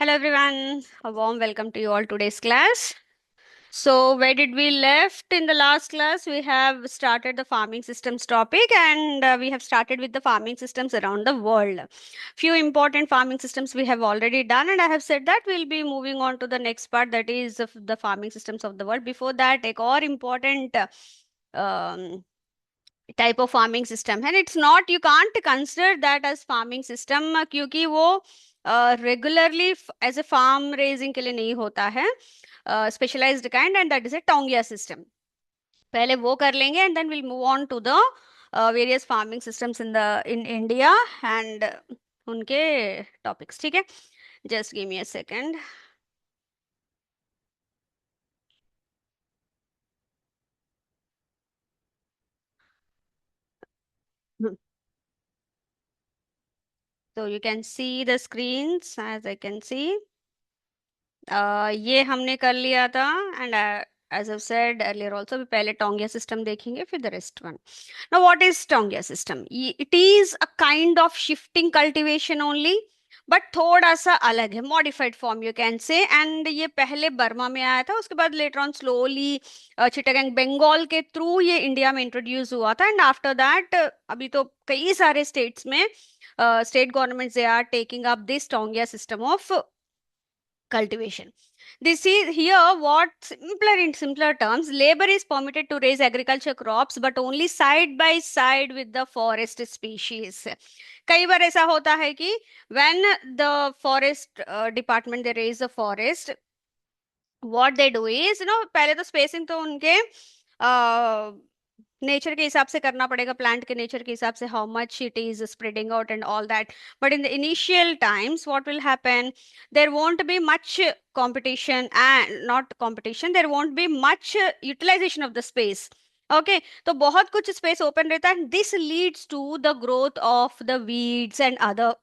Hello everyone, a warm welcome to you all today's class. So where did we left in the last class? We have started the farming systems topic and we have started with the farming systems around the world. Few important farming systems we have already done and I have said that we'll be moving on to the next part, that is of the farming systems of the world. Before that, एक और important um, type of farming system है, it's not, you can't consider that as farming system क्योंकि वो regularly as a farm raising के लिए नहीं होता है, specialised kind, and that is a taungya system. पहले वो कर लेंगे and then will move on to the various farming systems in India and उनके टॉपिक्स. ठीक है, just give me a second. So you can see the screens as I can see. ये हमने कर लिया था and as I said earlier also, भी पहले टोंगिया सिस्टम देखेंगे फिर the rest one. Now what is taungya system? It is a kind of shifting cultivation only, but थोड़ा सा अलग है, modified form you can say. And ये पहले बर्मा में आया था, उसके बाद later on slowly Chittagong Bengal के थ्रू ये इंडिया में इंट्रोड्यूस हुआ था. एंड आफ्टर दैट अभी तो कई सारे स्टेट्स में state governments they are taking up this taungya system of cultivation. This is here what simpler, in simpler terms, labor is permitted to raise agriculture crops but only side by side with the forest species. कई बार ऐसा होता है कि when the forest department they raise the forest, what they do is, पहले तो spacing तो उनके nature के हिसाब से करना पड़ेगा, प्लांट के नेचर के हिसाब से, how much it is spreading out and all that. But in the initial times what will happen, there won't be much competition, and not competition, there won't be much utilization of the space. Okay तो बहुत कुछ space open रहता है, this leads to the growth of the weeds and other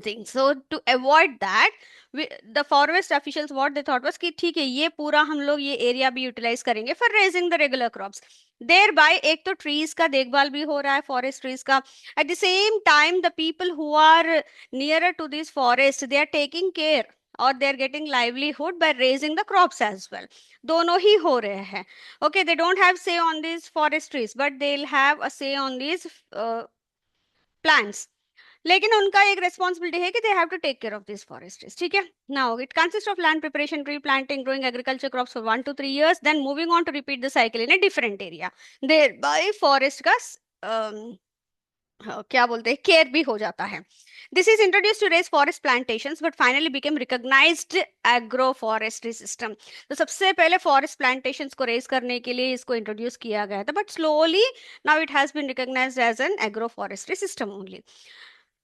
thing. So to avoid that, the forest officials what they thought was कि ठीक है, ये पूरा हम लोग ये एरिया भी यूटिलाइज करेंगे for raising the regular crops. Thereby एक तो ट्रीज का देखभाल भी हो रहा है, फॉरेस्ट ट्रीज का. At the same time the people who are nearer to this forest they are taking care और they are getting livelihood by raising the crops as well. दोनों ही हो रहे हैं. Okay they don't have say on this forest trees but they will have a से on this plants. लेकिन उनका एक रेस्पॉन्सिबिलिटी है कि they have to take care of this forest. ठीक है, now it consist of land preparation, tree planting, growing agriculture crops for 1 to 3 years, then moving on to repeat the cycle in a different area. Thereby forest का क्या बोलते हैं, care भी हो जाता है. This is introduce to raise forest plantations but finally became recognised agro forestry system. तो सबसे पहले फॉरेस्ट प्लांटेशंस को रेज करने के लिए इसको इंट्रोड्यूस किया गया था, but slowly now it has been recognised as an agro forestry system only.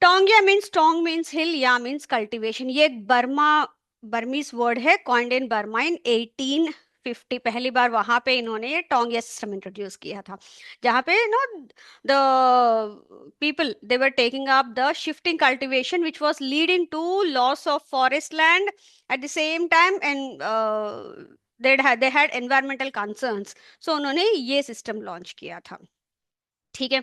Taungya means, taung means hill, ya means cultivation. ये एक बर्मीज वर्ड है, कॉइंड इन बर्मा इन 1850. पहली बार वहां पे इन्होंने ये टोंगिया सिस्टम इंट्रोड्यूस किया था, जहाँ पे the people they were taking up the shifting cultivation which was leading to loss of forest land at the same time, and they had environmental concerns. So उन्होंने ये सिस्टम लॉन्च किया था. ठीक है,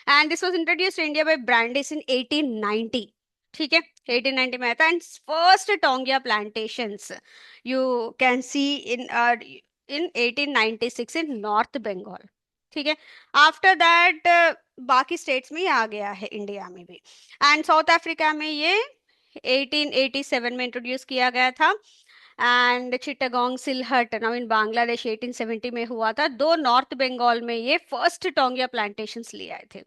and this was introduced India by Brandis in 1890. ठीक है, 1890 में आया था. And first taungya plantations you can see in 1896 in North Bengal. ठीक है, आफ्टर दैट बाकी स्टेट्स में ये आ गया है, इंडिया में भी. एंड साउथ अफ्रीका में ये 1887 में इंट्रोड्यूस किया गया था. And Chittagong Sylhet now in Bangladesh 1870 में हुआ था. दो नॉर्थ बंगाल में ये फर्स्ट टोंगिया प्लांटेशंस ले आए थे.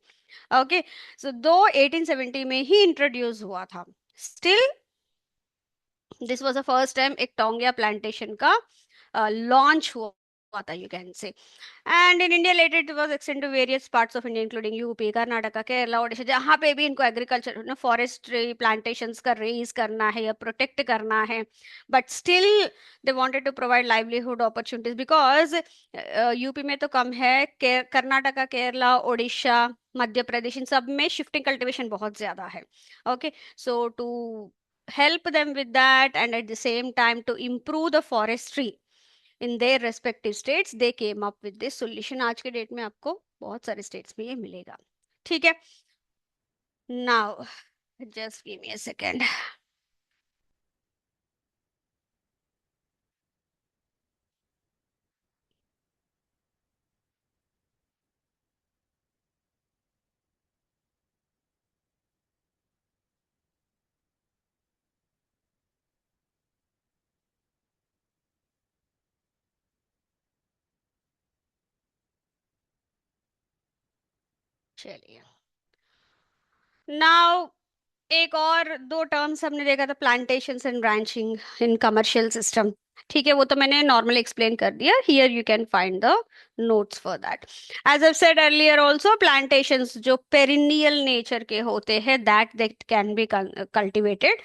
ओके सो दो 1870 में ही इंट्रोड्यूस हुआ था. Still this was the first time एक टोंगिया प्लांटेशन का लॉन्च हुआ था, you can say. And in India later it was extended to various parts of India including UP, Karnataka, Kerala, Odisha, जहाँ पे भी इनको एग्रीकल्चर फॉरेस्ट्री प्लांटेशंस का रेज करना है या प्रोटेक्ट करना है. But still they wanted to provide livelihood opportunities because UP में तो कम है, कर्नाटका, केरला, ओडिशा, मध्य प्रदेश, इन सब में शिफ्टिंग कल्टीवेशन बहुत ज्यादा है. Okay so to help them with that and at the same time to improve the forestry in their respective states, they came up with this solution. आज के डेट में आपको बहुत सारे स्टेट्स में ये मिलेगा. ठीक है, now just give me a second. चलिए, नाउ एक और दो टर्म्स हमने देखा था, plantations and branching in commercial system. ठीक है, वो तो मैंने नॉर्मली एक्सप्लेन कर दिया। Here you can find the notes for that. As I said earlier also, plantations जो पेरिनियल नेचर के होते हैं, that can be cultivated,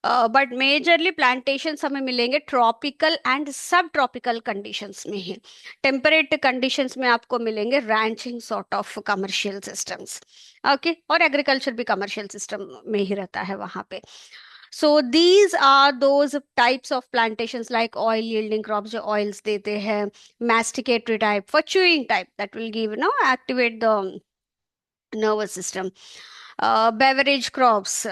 but majorly plantations हमें मिलेंगे tropical and sub tropical conditions में ही। टेम्परेट कंडीशंस में आपको मिलेंगे ranching sort of commercial systems. Okay, और एग्रीकल्चर भी कमर्शियल सिस्टम में ही रहता है वहां पे। So these are those types of plantations like oil yielding crops जो ऑयल्स देते हैं, masticatory type for chewing type that will give no activate the nervous system, beverage crops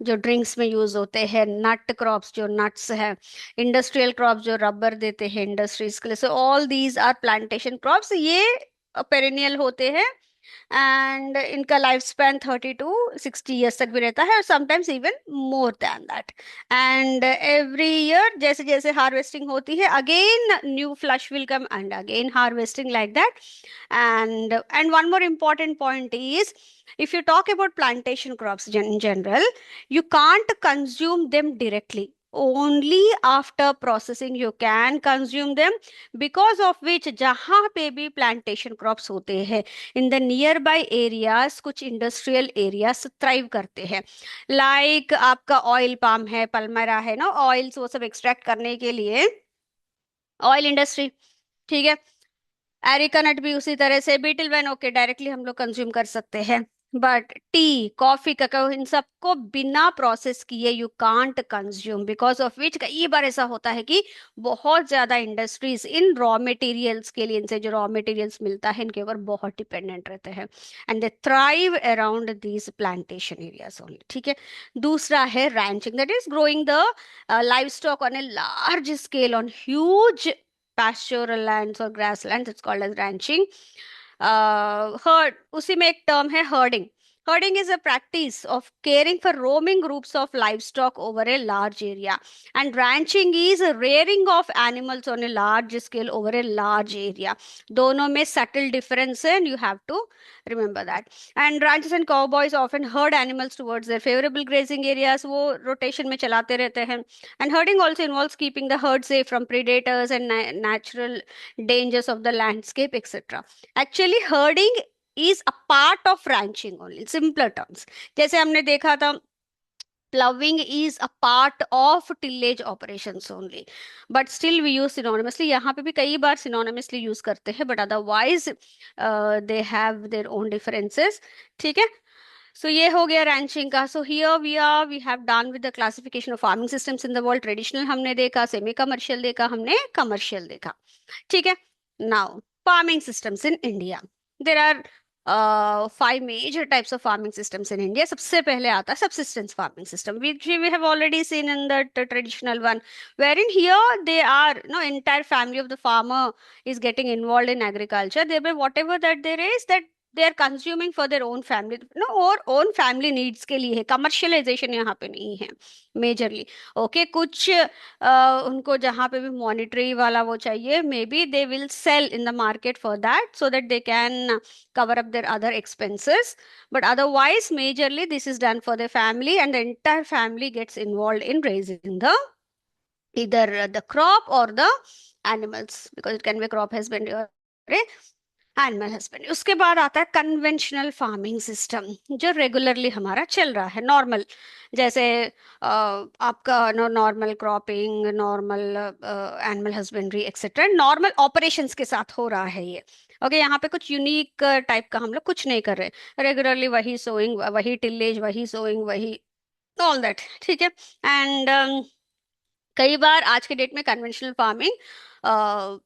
जो ड्रिंक्स में यूज होते हैं, नट क्रॉप्स जो nuts है, industrial crops जो रबर देते हैं इंडस्ट्रीज के लिए। So all these are plantation crops. ये पेरेनियल होते हैं एंड इनका लाइफ स्पैन 30 to 60 ईयर्स तक भी रहता है, और sometimes even more than that. And every year जैसे जैसे हार्वेस्टिंग होती है, again new flush will come and again harvesting like that. And one more important point is, if you talk about plantation crops in general, you can't consume them directly. Only after processing you can consume them, because of which जहाँ पे भी plantation crops होते हैं in the nearby areas, कुछ industrial areas thrive करते हैं। Like आपका oil palm है, पल्मरा है ना, oils वो सब extract करने के लिए ऑयल इंडस्ट्री। ठीक है, एरिका नट भी उसी तरह से, बीटल वैन ओके डायरेक्टली हम लोग कंज्यूम कर सकते हैं, बट टी कॉफी ककाओ इन सबको बिना प्रोसेस किए you can't consume, because of which कई बार ऐसा होता है कि बहुत ज्यादा इंडस्ट्रीज इन रॉ मटेरियल्स के लिए, इनसे जो रॉ मटेरियल्स मिलता है इनके ऊपर बहुत डिपेंडेंट रहते हैं, and they thrive around these plantation areas only. ठीक है, दूसरा है ranching, that is growing the live stock on a large scale on huge pastoral lands or grasslands, it's called as ranching. Herd, उसी में एक term है herding. Herding is a practice of caring for roaming groups of livestock over a large area, and ranching is a rearing of animals on a large scale over a large area. दोनों में subtle difference है, and you have to remember that. And ranchers and cowboys often herd animals towards their favorable grazing areas, वो rotation में चलाते रहते हैं। And herding also involves keeping the herd safe from predators and natural dangers of the landscape, etc. Actually, herding is a part of ranching only, in simpler terms. जैसे हमने देखा था, ploughing is a part of tillage operations only, but still we use synonymously. यहाँ पे भी कई बार synonymously use करते हैं, but otherwise they have their own differences. ठीक है, सो ये हो गया रैंचिंग का। So here we have done with the classification of farming systems in the world. Traditional हमने देखा, सेमी कमर्शियल देखा, हमने कमर्शियल देखा। ठीक है, now farming systems in India. There are 5 major types of farming systems in India. सबसे पहले आता है subsistence farming system, which we have already seen in the traditional one, wherein here they are, no, entire family of the farmer is getting involved in agriculture. Thereby, whatever that there is, that they are consuming for their own family, no, और own family needs के लिए है। commercialization यहाँ पे नहीं है majorly। Okay, कुछ उनको जहाँ पे भी मॉनिटरी वाला वो चाहिए, may be they will sell in the market for that, so that they can cover up their other expenses, but otherwise majorly this is done for the family, and the entire family gets involved in raising the either the crop or the animals, because it can be a crop husbandry or a animal husbandry. उसके बाद आता है conventional farming system, जो regularly हमारा चल रहा है, normal, जैसे आपका normal cropping, normal animal husbandry etcetera, normal operations के साथ हो रहा है ये। ओके, यहाँ पे कुछ यूनिक टाइप का हम लोग कुछ नहीं कर रहे, रेगुलरली वही सोइंग, वही टिलेज, वही सोइंग, वही ऑल दैट। ठीक है, एंड कई बार आज के डेट में कन्वेंशनल फार्मिंग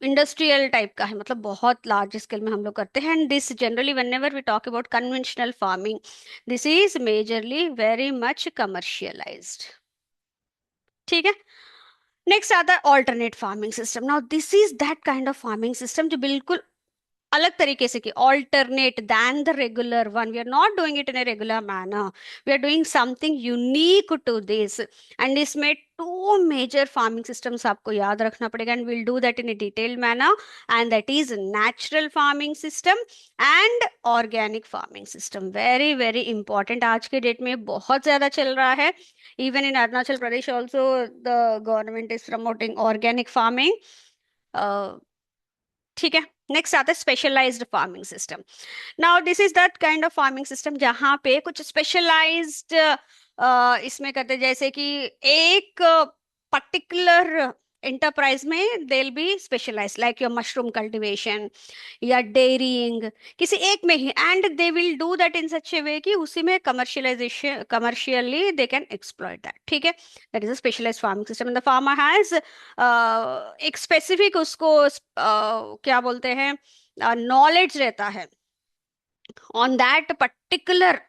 इंडस्ट्रियल टाइप का है, मतलब बहुत लार्ज स्केल में हम लोग करते हैं, and this generally whenever we talk about conventional farming, this is majorly very much commercialised. ठीक है, नेक्स्ट आता है alternate farming system. Now this is that kind of farming system जो बिल्कुल अलग तरीके से की, alternate than the regular one, we are not doing it in a regular manner, we are doing something unique to this. And इसमें two major farming systems आपको याद रखना पड़ेगा, and will do that in a detailed manner, and that is natural farming system and organic farming system. Very very important, आज के date में बहुत ज्यादा चल रहा है। Even in Arunachal Pradesh also the government is promoting organic farming. ठीक है, नेक्स्ट आता है specialised farming system. Now this is that kind of farming system जहां पे कुछ स्पेशलाइज्ड इसमें करते हैं, जैसे कि एक पर्टिकुलर इंटरप्राइज में they will be specialise, like your mushroom cultivation या डेयरिंग, किसी एक में ही, and they will do that in such a way कि उसी में commercialisation, commercially they can exploit that. ठीक है, that is a specialised farming system, and the farmer has एक स्पेसिफिक उसको क्या बोलते हैं, नॉलेज रहता है on that particular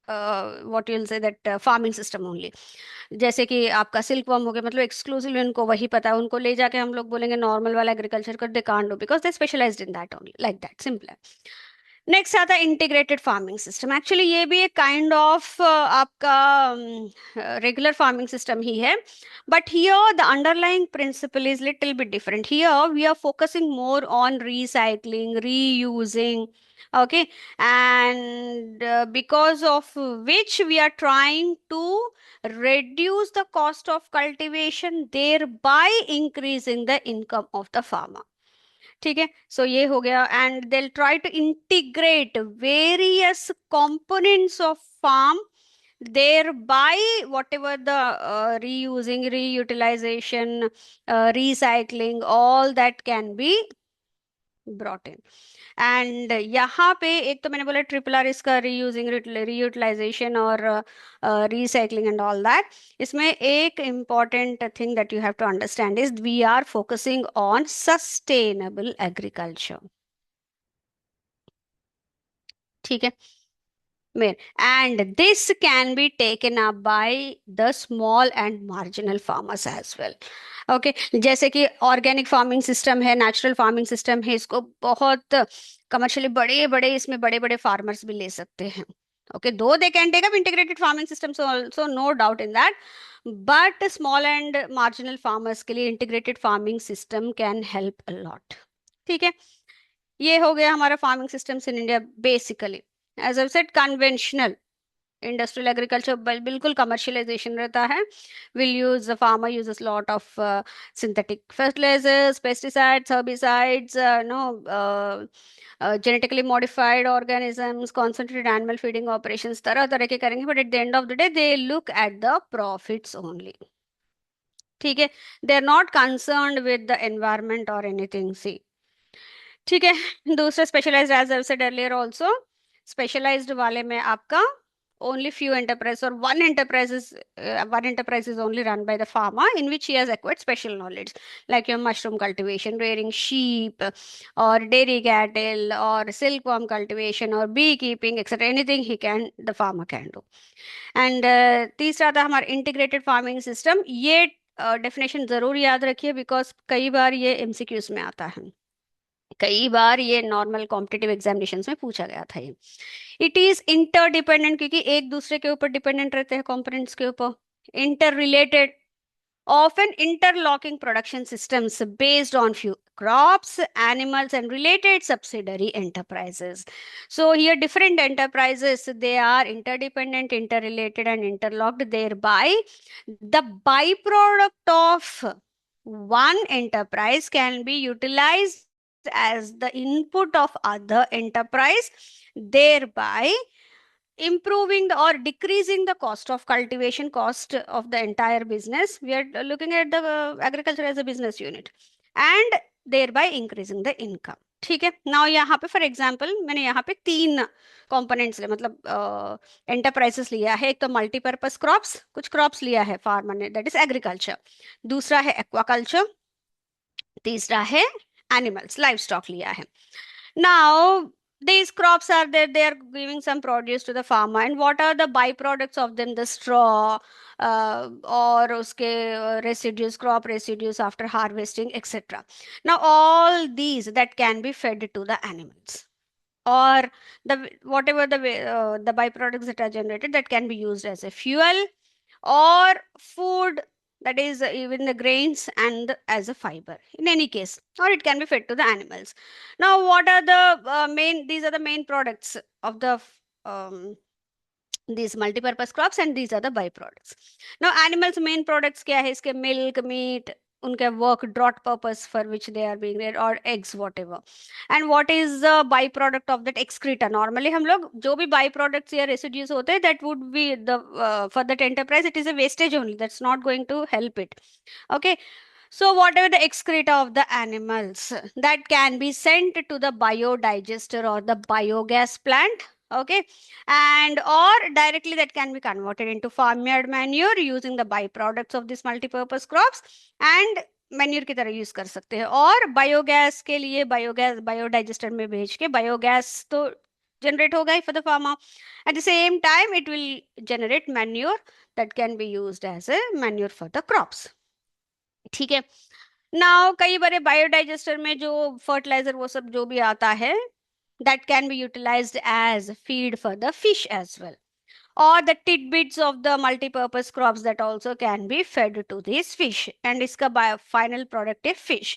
what you'll say that farming system only. जैसे कि आपका सिल्क वर्म हो गया, मतलब एक्सक्लूसिवली उनको वही पता है, उनको ले जाके हम लोग बोलेंगे नॉर्मल वाला एग्रीकल्चर कर, they can't do because they specialised in that only, like that, simple है। नेक्स्ट आता है इंटीग्रेटेड फार्मिंग सिस्टम। एक्चुअली ये भी एक काइंड ऑफ आपका रेगुलर फार्मिंग सिस्टम ही है, but here the underlying principle is little bit different. Here we are focusing more on recycling, reusing, okay, and because of which we are trying to reduce the cost of cultivation, thereby increasing the income of the farmer। ठीक है, so ये हो गया, and they'll try to integrate various components of farm, thereby whatever the reusing, reutilization, recycling, all that can be brought in। And यहाँ पे एक तो मैंने बोला ट्रिपल आर, इसका रीयूजिंग, रीयूटिलाइजेशन और रिसाइकलिंग एंड ऑल दैट। इसमें एक important thing that you have to understand is we are focusing on sustainable agriculture. ठीक है, man, and this can be taken up by the small and marginal farmers as well. Okay, जैसे कि organic farming system है, natural farming system है, इसको बहुत commercially बड़े बड़े, इसमें बड़े बड़े फार्मर्स भी ले सकते हैं। Okay, though they can take up integrated farming systems also, no doubt in that, but small and marginal farmers के लिए integrated farming system can help a lot. ठीक है, ये हो गया हमारा farming systems in India basically. As I said, conventional industrial agriculture बिल्कुल commercialisation रहता है, will use the farmer uses lot of synthetic fertilisers, pesticides, herbicides, no genetically modified organisms, concentrated animal feeding operations, तरह तरह के करेंगे, but at the end of the day they look at the profits only. ठीक है, they are not concerned with the environment और anything see. ठीक है, दूसरा specialised, as I said earlier also, specialised वाले में आपका only few enterprise or one enterprise is only run by the farmer in which he has acquired special knowledge, like your mushroom cultivation, rearing sheep, or dairy cattle, or silkworm cultivation, or beekeeping, etc. Anything he can, the farmer can do। and तीसरा था हमारा integrated farming system. ये definition जरूर याद रखिए, because कई बार ये MCQs में आता है, कई बार ये नॉर्मल कॉम्पिटिटिव एग्जामिनेशंस में पूछा गया था ये। इट इज इंटरडिपेंडेंट, क्योंकि एक दूसरे के ऊपर डिपेंडेंट रहते हैं कंपोनेंट्स के ऊपर, inter related, often interlocking production systems based on few crops, animals, and related subsidiary enterprises. So here different enterprises, they are interdependent, interrelated, and interlocked, thereby the byproduct of one enterprise can be utilized as the input of other enterprise, thereby improving or decreasing the cost of cultivation, cost of the entire business. We are looking at the agriculture as a business unit, and thereby increasing the income। ठीक है, now यहाँ पे for example मैंने यहाँ पे तीन components ले, मतलब एंटरप्राइजेस लिया है। एक तो मल्टीपर्पज क्रॉप्स, कुछ क्रॉप्स लिया है फार्मर ने, दैट इज एग्रीकल्चर। दूसरा है एक्वाकल्चर, तीसरा है एनिमल्स, लाइव स्टॉक लिया है। Now, these crops are there, they are giving some produce to the farmer. And what are the byproducts of them? The straw, और उसके residues, crop residues after harvesting etcetera. Now all these that can be fed to the animals, or the whatever the byproducts that are generated that can be used as a fuel or food, that is even the grains and as a fiber in any case, or it can be fed to the animals. Now what are the these are the main products of the um, these multi-purpose crops, and these are the byproducts. Now animals main products क्या है इसके? milk, meat, उनके work drought purpose for which they are being reared, or eggs whatever. And what is the byproduct of that excreta? Normally हम लोग जो भी byproducts या residues होते हैं, that would be the for that enterprise it is a wastage only, that's not going to help it. Okay, so whatever the excreta of the animals that can be sent to the biodigester or the biogas plant, okay, and or directly that can be converted into farmyard manure using the byproducts of this multipurpose crops, and manure की तरह use कर सकते हैं. और biogas के लिए biogas biodigester में भेज के बायोगैस तो जनरेट होगा ही for the farmer. At the same time it will generate manure that can be used as a manure for the crops. ठीक है. नाउ कई बार बायोडाइजेस्टर में जो फर्टिलाइजर वो सब जो भी आता है, that can be utilised as feed for the fish as well, or the tidbits of the multi-purpose crops that also can be fed to these fish, and iska final product is fish.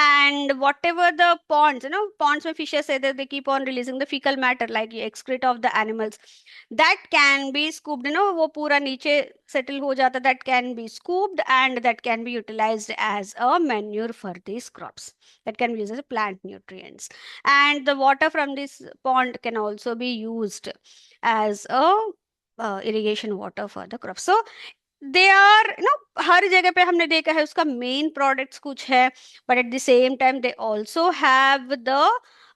And whatever the ponds, ponds mein fishes say that they keep on releasing the fecal matter like excreta of the animals, that can be scooped, wo pura niche settle ho jata, that can be scooped and that can be utilized as a manure for these crops, that can be used as plant nutrients. And the water from this pond can also be used as a irrigation water for the crop. So they are हर जगह पे हमने देखा है उसका main products कुछ है, but at the same time they also have the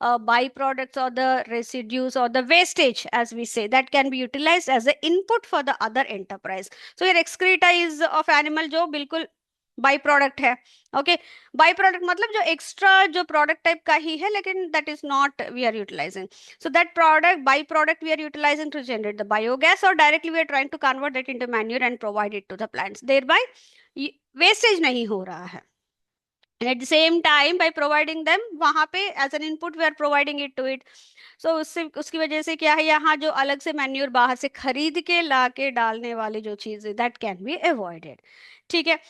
by products और द रेसिड्यूज और the wastage as we say that can be utilised as a input for the other enterprise. So your excreta is of animal जो बिल्कुल by product है. Okay, by product मतलब जो extra जो product type का ही है, लेकिन that is not we are utilising. So that product, byproduct, we are utilizing to generate the biogas, or directly we are trying to convert that into manure and provide it to the plants. Thereby, wastage नहीं हो रहा है. And at the same time, by providing them, वहाँ पे as an input we are providing it to it. So उससे उसकी वजह से क्या है, यहाँ जो अलग से मैन्यूर बाहर से खरीद के ला के डालने वाली जो चीज़ है, that can be avoided. ठीक है.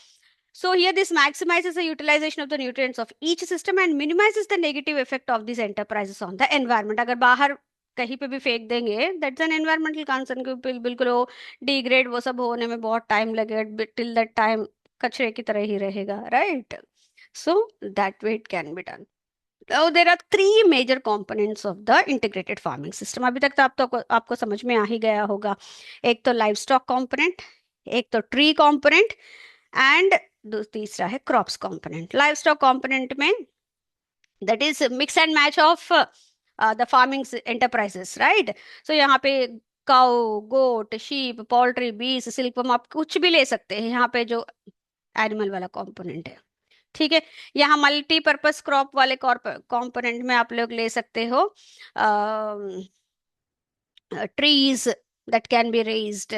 So here this maximizes the utilization of the nutrients of each system and minimizes the negative effect of these enterprises on the environment. अगर बाहर कहीं पे भी फेंक देंगे, दैट्स एन एनवायरमेंटल कंसर्न, क्योंकि बिल्कुल वो डिग्रेड वो सब होने में बहुत टाइम लगेगा, टिल दैट टाइम कचरे की तरह ही रहेगा, right? So that way it can be done. Oh, there are three major components of the integrated farming system. अभी तक तो आपको समझ में आ ही गया होगा. एक तो लाइव स्टॉक कॉम्पोनेंट, एक तो ट्री कॉम्पोनेंट, एंड तीसरा है crops component. Livestock component में that is mix and match of the farming enterprises, right? So यहाँ पे cow, goat, sheep, poultry, bees, silkworm, आप कुछ भी ले सकते हैं यहाँ पे जो एनिमल वाला कॉम्पोनेंट है. ठीक है. यहाँ मल्टीपर्पज क्रॉप वाले कॉम्पोनेंट में आप लोग ले सकते हो trees that can be raised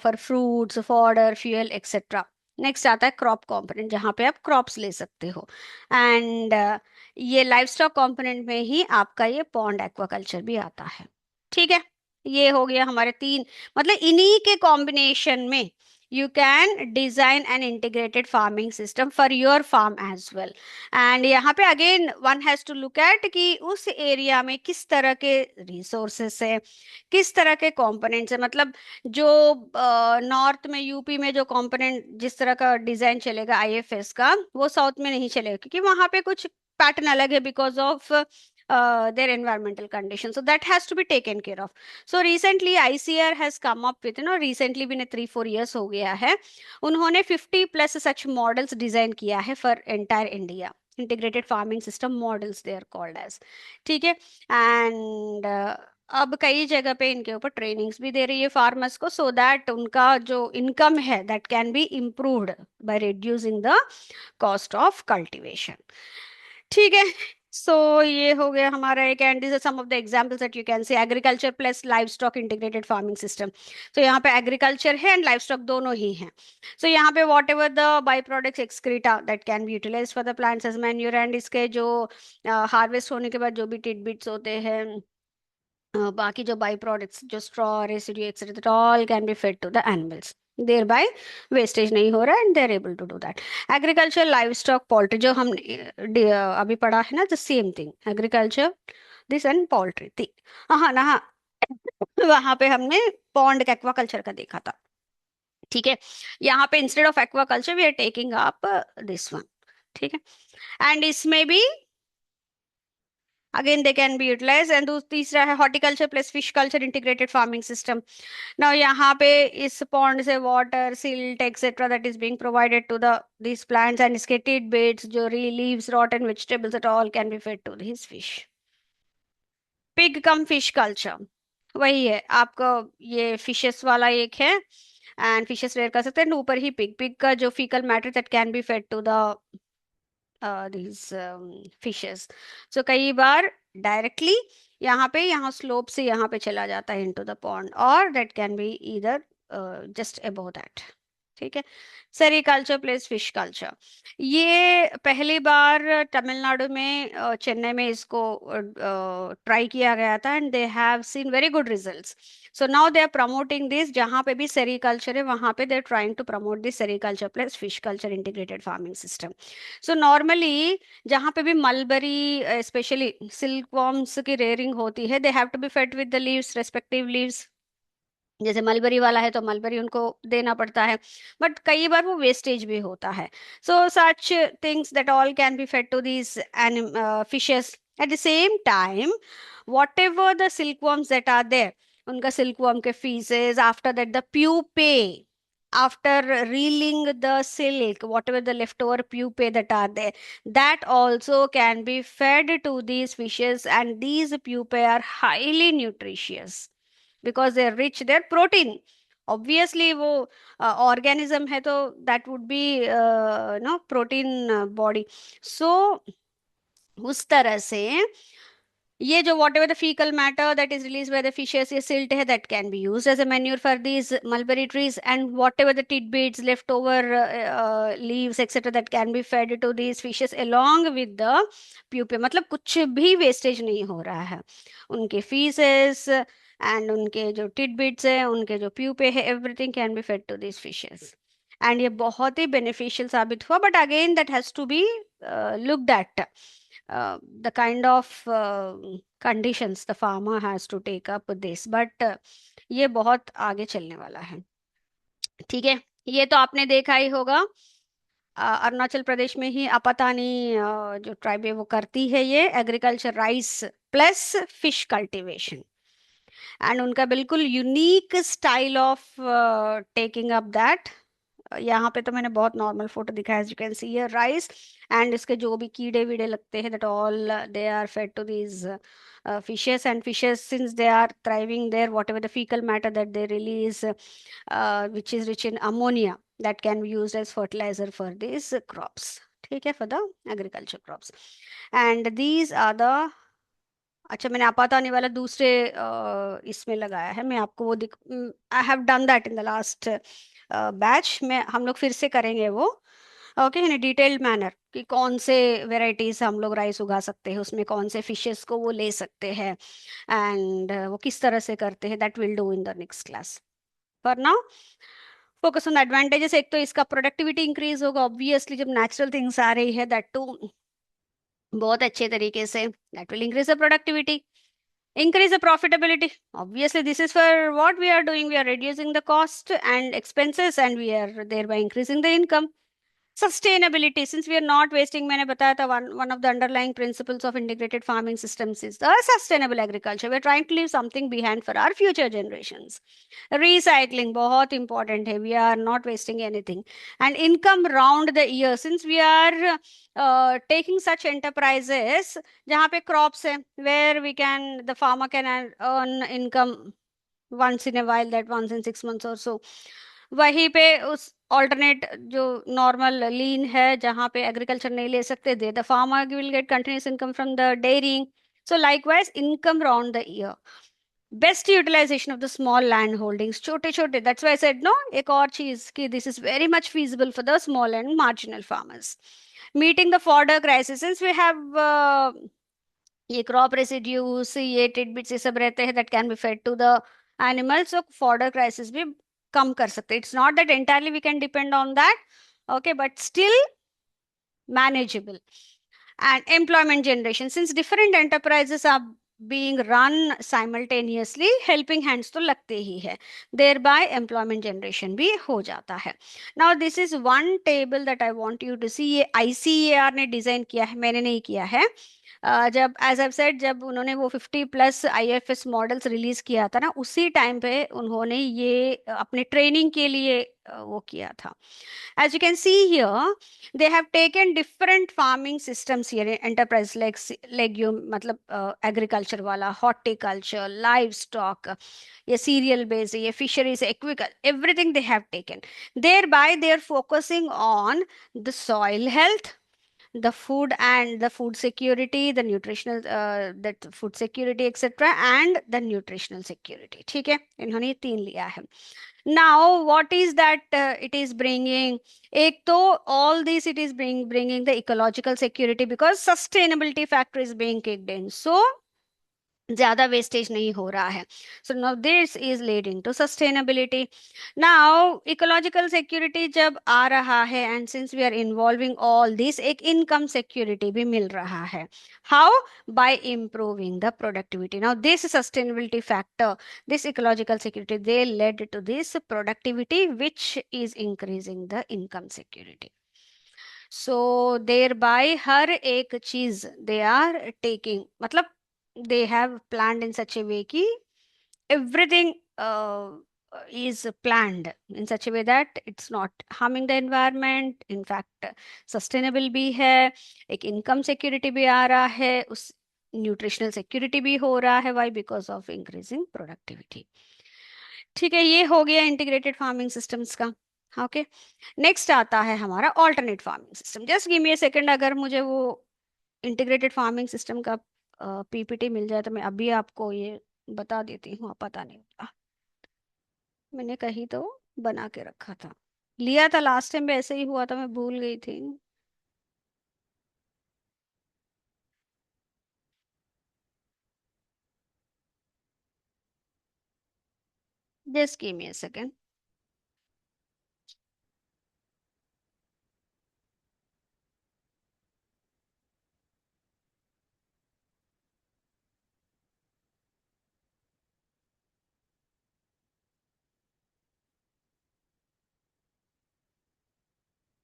for fruits, fodder, fuel, etc. Next आता है क्रॉप कंपोनेंट, जहाँ पे आप क्रॉप्स ले सकते हो. एंड ये लाइव स्टॉक कंपोनेंट में ही आपका ये पॉन्ड एक्वाकल्चर भी आता है. ठीक है. ये हो गया हमारे तीन, मतलब इन्हीं के कॉम्बिनेशन में you can design an integrated farming system for your farm as well. And यहाँ पे again one has to look at कि उस एरिया में किस तरह के रिसोर्सेस है, किस तरह के कंपोनेंट्स है. मतलब जो नॉर्थ में यूपी में जो कंपोनेंट जिस तरह का डिजाइन चलेगा आईएफएस का, वो साउथ में नहीं चलेगा, क्योंकि वहां पे कुछ पैटर्न अलग है because of their environmental conditions. So that has to be taken care of. So recently ICR has come up with, recently भी 3-4 years हो गया है, उन्होंने 50+ such models design किया है for entire India. Integrated farming system models they are called as. ठीक है. And अब कई जगह पे इनके ऊपर ट्रेनिंग्स भी दे रही है फार्मर्स को, सो दैट उनका जो इनकम है that can be improved by reducing the cost of cultivation. ठीक है. सो ये हो गया हमारा एक, and this are some of the examples that you can say, agriculture plus livestock integrated farming system. तो यहाँ पे एग्रीकल्चर है एंड लाइव स्टॉक दोनों ही हैं। सो यहाँ पे whatever the by products excreta that can be utilize for the plants as manure, and इसके जो हार्वेस्ट होने के बाद जो भी टिडबिट्स होते हैं, बाकी जो बाई प्रोडक्ट्स जो straw residue etcetera all can be fed to the animals, thereby wastage नहीं हो रहा है and they are able to do that. Agriculture livestock poultry जो हमने अभी पढ़ा है ना, the same thing, agriculture this and poultry थी। हाँ ना, हाँ वहां पे हमने पॉन्ड एक्वाकल्चर का देखा था। ठीक है, यहाँ पे instead of aquaculture we are taking up this one. ठीक है, एंड इसमें भी again they can be utilize, and तीसरा है horticulture plus fish culture integrated farming system. Now यहाँ पे इस पॉन्ड से water silt etcetera that is being provided to the this plants, and इसके टिडबिट्स जो leaves rotten vegetables at all can be fed to this fish. Pig cum fish culture वही है आपका, ये फिशेस वाला एक है, एंड फिशेस रेयर कर सकते हैं, and ऊपर ही पिग, पिग का जो faecal matter that can be fed to the these fishes. So कई बार डायरेक्टली यहाँ पे, यहाँ स्लोप से यहाँ पे चला जाता है इनटू द पॉन्ड, और दैट कैन बी इधर जस्ट अबव दैट। ठीक है, सेरिकल्चर प्लस फिश कल्चर, ये पहली बार तमिलनाडु में चेन्नई में इसको ट्राई किया गया था, and they have seen very good results. So now they are promoting this, जहाँ पे भी सेरिकल्चर है वहाँ पे they are trying to promote this sericulture plus fish culture integrated farming system. So normally जहाँ पे भी मलबरी स्पेशली सिल्क वॉर्म्स की रेयरिंग होती है, they have to be fed with the leaves, respective leaves. जैसे मलबरी वाला है तो मलबरी उनको देना पड़ता है, बट कई बार वो वेस्टेज भी होता है। So such things that all can be fed to these fishes at the same time, whatever the silkworms that are there, उनका सिल्कवर्म के faeces, after that the pupae, after reeling the silk, whatever the leftover pupae that are there, that also can be fed to these fishes, and these pupae are highly nutritious because they are rich, they're protein। obviously वो organism है तो that would be no protein body। so उस तरह से ये जो whatever the faecal matter that is release by the fishes, ये silt है that can be use as a manure for these mulberry trees, and whatever the tidbits left over leaves etcetera that can be fed to these fishes along with the pupae. मतलब कुछ भी wastage नहीं हो रहा है, उनके faeces and उनके जो टिडबिट्स है, उनके जो प्यूपे है, everything can be fed to these fishes, and ये बहुत ही बेनिफिशियल साबित हुआ। But again that has to be looked at, the kind of conditions the farmer has to take up with this, but ये बहुत आगे चलने वाला है। ठीक है, ये तो आपने देखा ही होगा, अरुणाचल प्रदेश में ही अपतानी जो ट्राइब है वो करती है ये agriculture rice plus fish cultivation, and उनका बिल्कुल unique style of taking up that. यहाँ पे तो मैंने बहुत नॉर्मल फोटो दिखाया, as you can see here rice, and इसके जो भी कीड़े वीड़े लगते हैं that all they are fed to these fishes, and fishes since they are thriving there, whatever the fecal matter that they release, which is rich in ammonia, that can be used as fertilizer for these crops। ठीक है, for the agriculture crops, and these are the, अच्छा मैंने आपातानी वाला दूसरे इसमें लगाया है, मैं आपको वो दिख, I have done that in the last batch में, हम लोग फिर से करेंगे वो ओके इन डिटेल्ड मैनर, कि कौन से वेराइटीज हम लोग राइस उगा सकते हैं, उसमें कौन से फिशेस को वो ले सकते हैं, एंड वो किस तरह से करते हैं, that will do in the next class. For now focus on advantages. एक तो इसका प्रोडक्टिविटी इंक्रीज होगा ऑब्वियसली, जब नेचुरल थिंग्स आ रही है दैट टू बहुत अच्छे तरीके से, that will increase the productivity, increase the profitability. Obviously this is for what we are doing, we are reducing the cost and expenses, and we are thereby increasing the income। Sustainability, since we are not wasting, मैंने बताया था one of the underlying principles of integrated farming systems is the sustainable agriculture, we are trying to leave something behind for our future generations। Recycling बहुत important है, we are not wasting anything, and income round the year, since we are taking such enterprises जहाँ पे crops है, where we can, the farmer can earn income once in a while, that once in 6 months or so, वहीं पे उस alternate जो normal लीन है जहाँ पे एग्रीकल्चर नहीं ले सकते, they the farmer will get continuous income from the dairying. So likewise income round the year. Best utilisation of the small land holdings, छोटे छोटे. दैट्स वाई सेड नो, एक और चीज कि this is very much feasible for the small and marginal farmers. Meeting the fodder crisis, since we have ये crop residues, ये tidbits, ये सब रहते हैं that can be fed to the animals, so fodder crisis भी कम कर सकते. It's not that entirely we can depend on that, okay, but still manageable. And employment generation, since different enterprises are being run simultaneously, helping hands तो लगते ही है, thereby employment generation भी हो जाता है. Now this is one table that I want you to see. ये ICAR ने design किया है, मैंने नहीं किया है. जब एज आई सेड, जब उन्होंने वो 50+ IFS मॉडल्स रिलीज किया था ना, उसी टाइम पे उन्होंने ये अपने ट्रेनिंग के लिए वो किया था. As you can see here, they have taken different farming systems here in enterprise, like legume, मतलब agriculture वाला, horticulture, livestock, ये cereal based, ये fisheries, aquaculture, everything they have taken. Thereby, they are focusing on the soil health, the food and the food security, the nutritional, that food security, etc., and the nutritional security. ठीक है, इन्होंने ये तीन लिया है. Now what is that it is bringing? एक तो all this it is bringing the ecological security, because sustainability factor is being kicked in, so ज्यादा वेस्टेज नहीं हो रहा है. So now this is leading to sustainability. Now ecological security जब आ रहा है, and since we are involving all this, एक इनकम सिक्योरिटी भी मिल रहा है. How? By improving the productivity. Now this sustainability factor, this ecological security, they led to this productivity which is increasing the income security. So thereby हर एक चीज they are taking, मतलब they have planned in such a way कि everything is planned in such a way that it's not harming the environment. In fact, sustainable भी है, एक income security भी आ रहा है, उस nutritional security भी हो रहा है. Why? Because of increasing productivity. ठीक है, ये हो गया इंटीग्रेटेड फार्मिंग सिस्टम्स का. ओके, नेक्स्ट आता है हमारा alternate farming system. Just give me a second, अगर मुझे वो इंटीग्रेटेड फार्मिंग सिस्टम का PPT मिल जाए तो मैं अभी आपको ये बता देती हूँ. पता नहीं होता, मैंने कहीं तो बना के रखा था, लिया था लास्ट टाइम भी ऐसे ही हुआ था, मैं भूल गई थी. Just give me a second.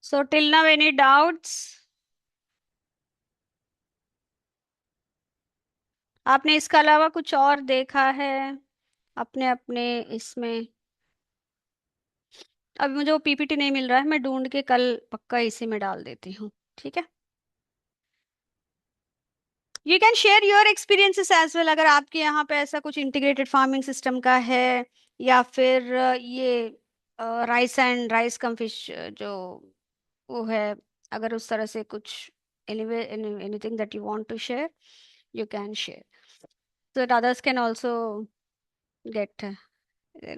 So till now any doubts? आपने इसके अलावा कुछ और देखा है अपने अपने इसमें? अभी मुझे वो PPT नहीं मिल रहा है, मैं ढूंढ के कल पक्का इसी में डाल देती हूँ. ठीक है, you can share your experiences as well, अगर आपके यहाँ पे ऐसा कुछ इंटीग्रेटेड फार्मिंग सिस्टम का है, या फिर ये rice and rice cum fish जो वो है, अगर उस तरह से कुछ anyway anything that you want to share, you can share so that others can also get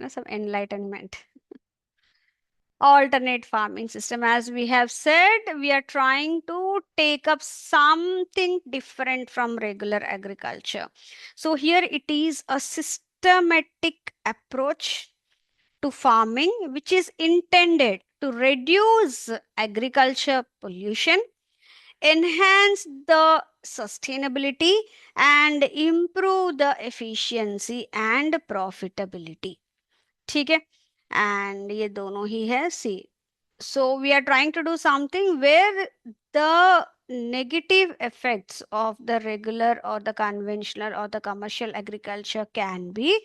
some enlightenment. Alternate farming system, as we have said, we are trying to take up something different from regular agriculture. So here it is a systematic approach to farming which is intended to reduce agriculture pollution, enhance the sustainability, and improve the efficiency and profitability. ठीक है, and ये दोनों ही है see. So we are trying to do something where the negative effects of the regular or the conventional or the commercial agriculture can be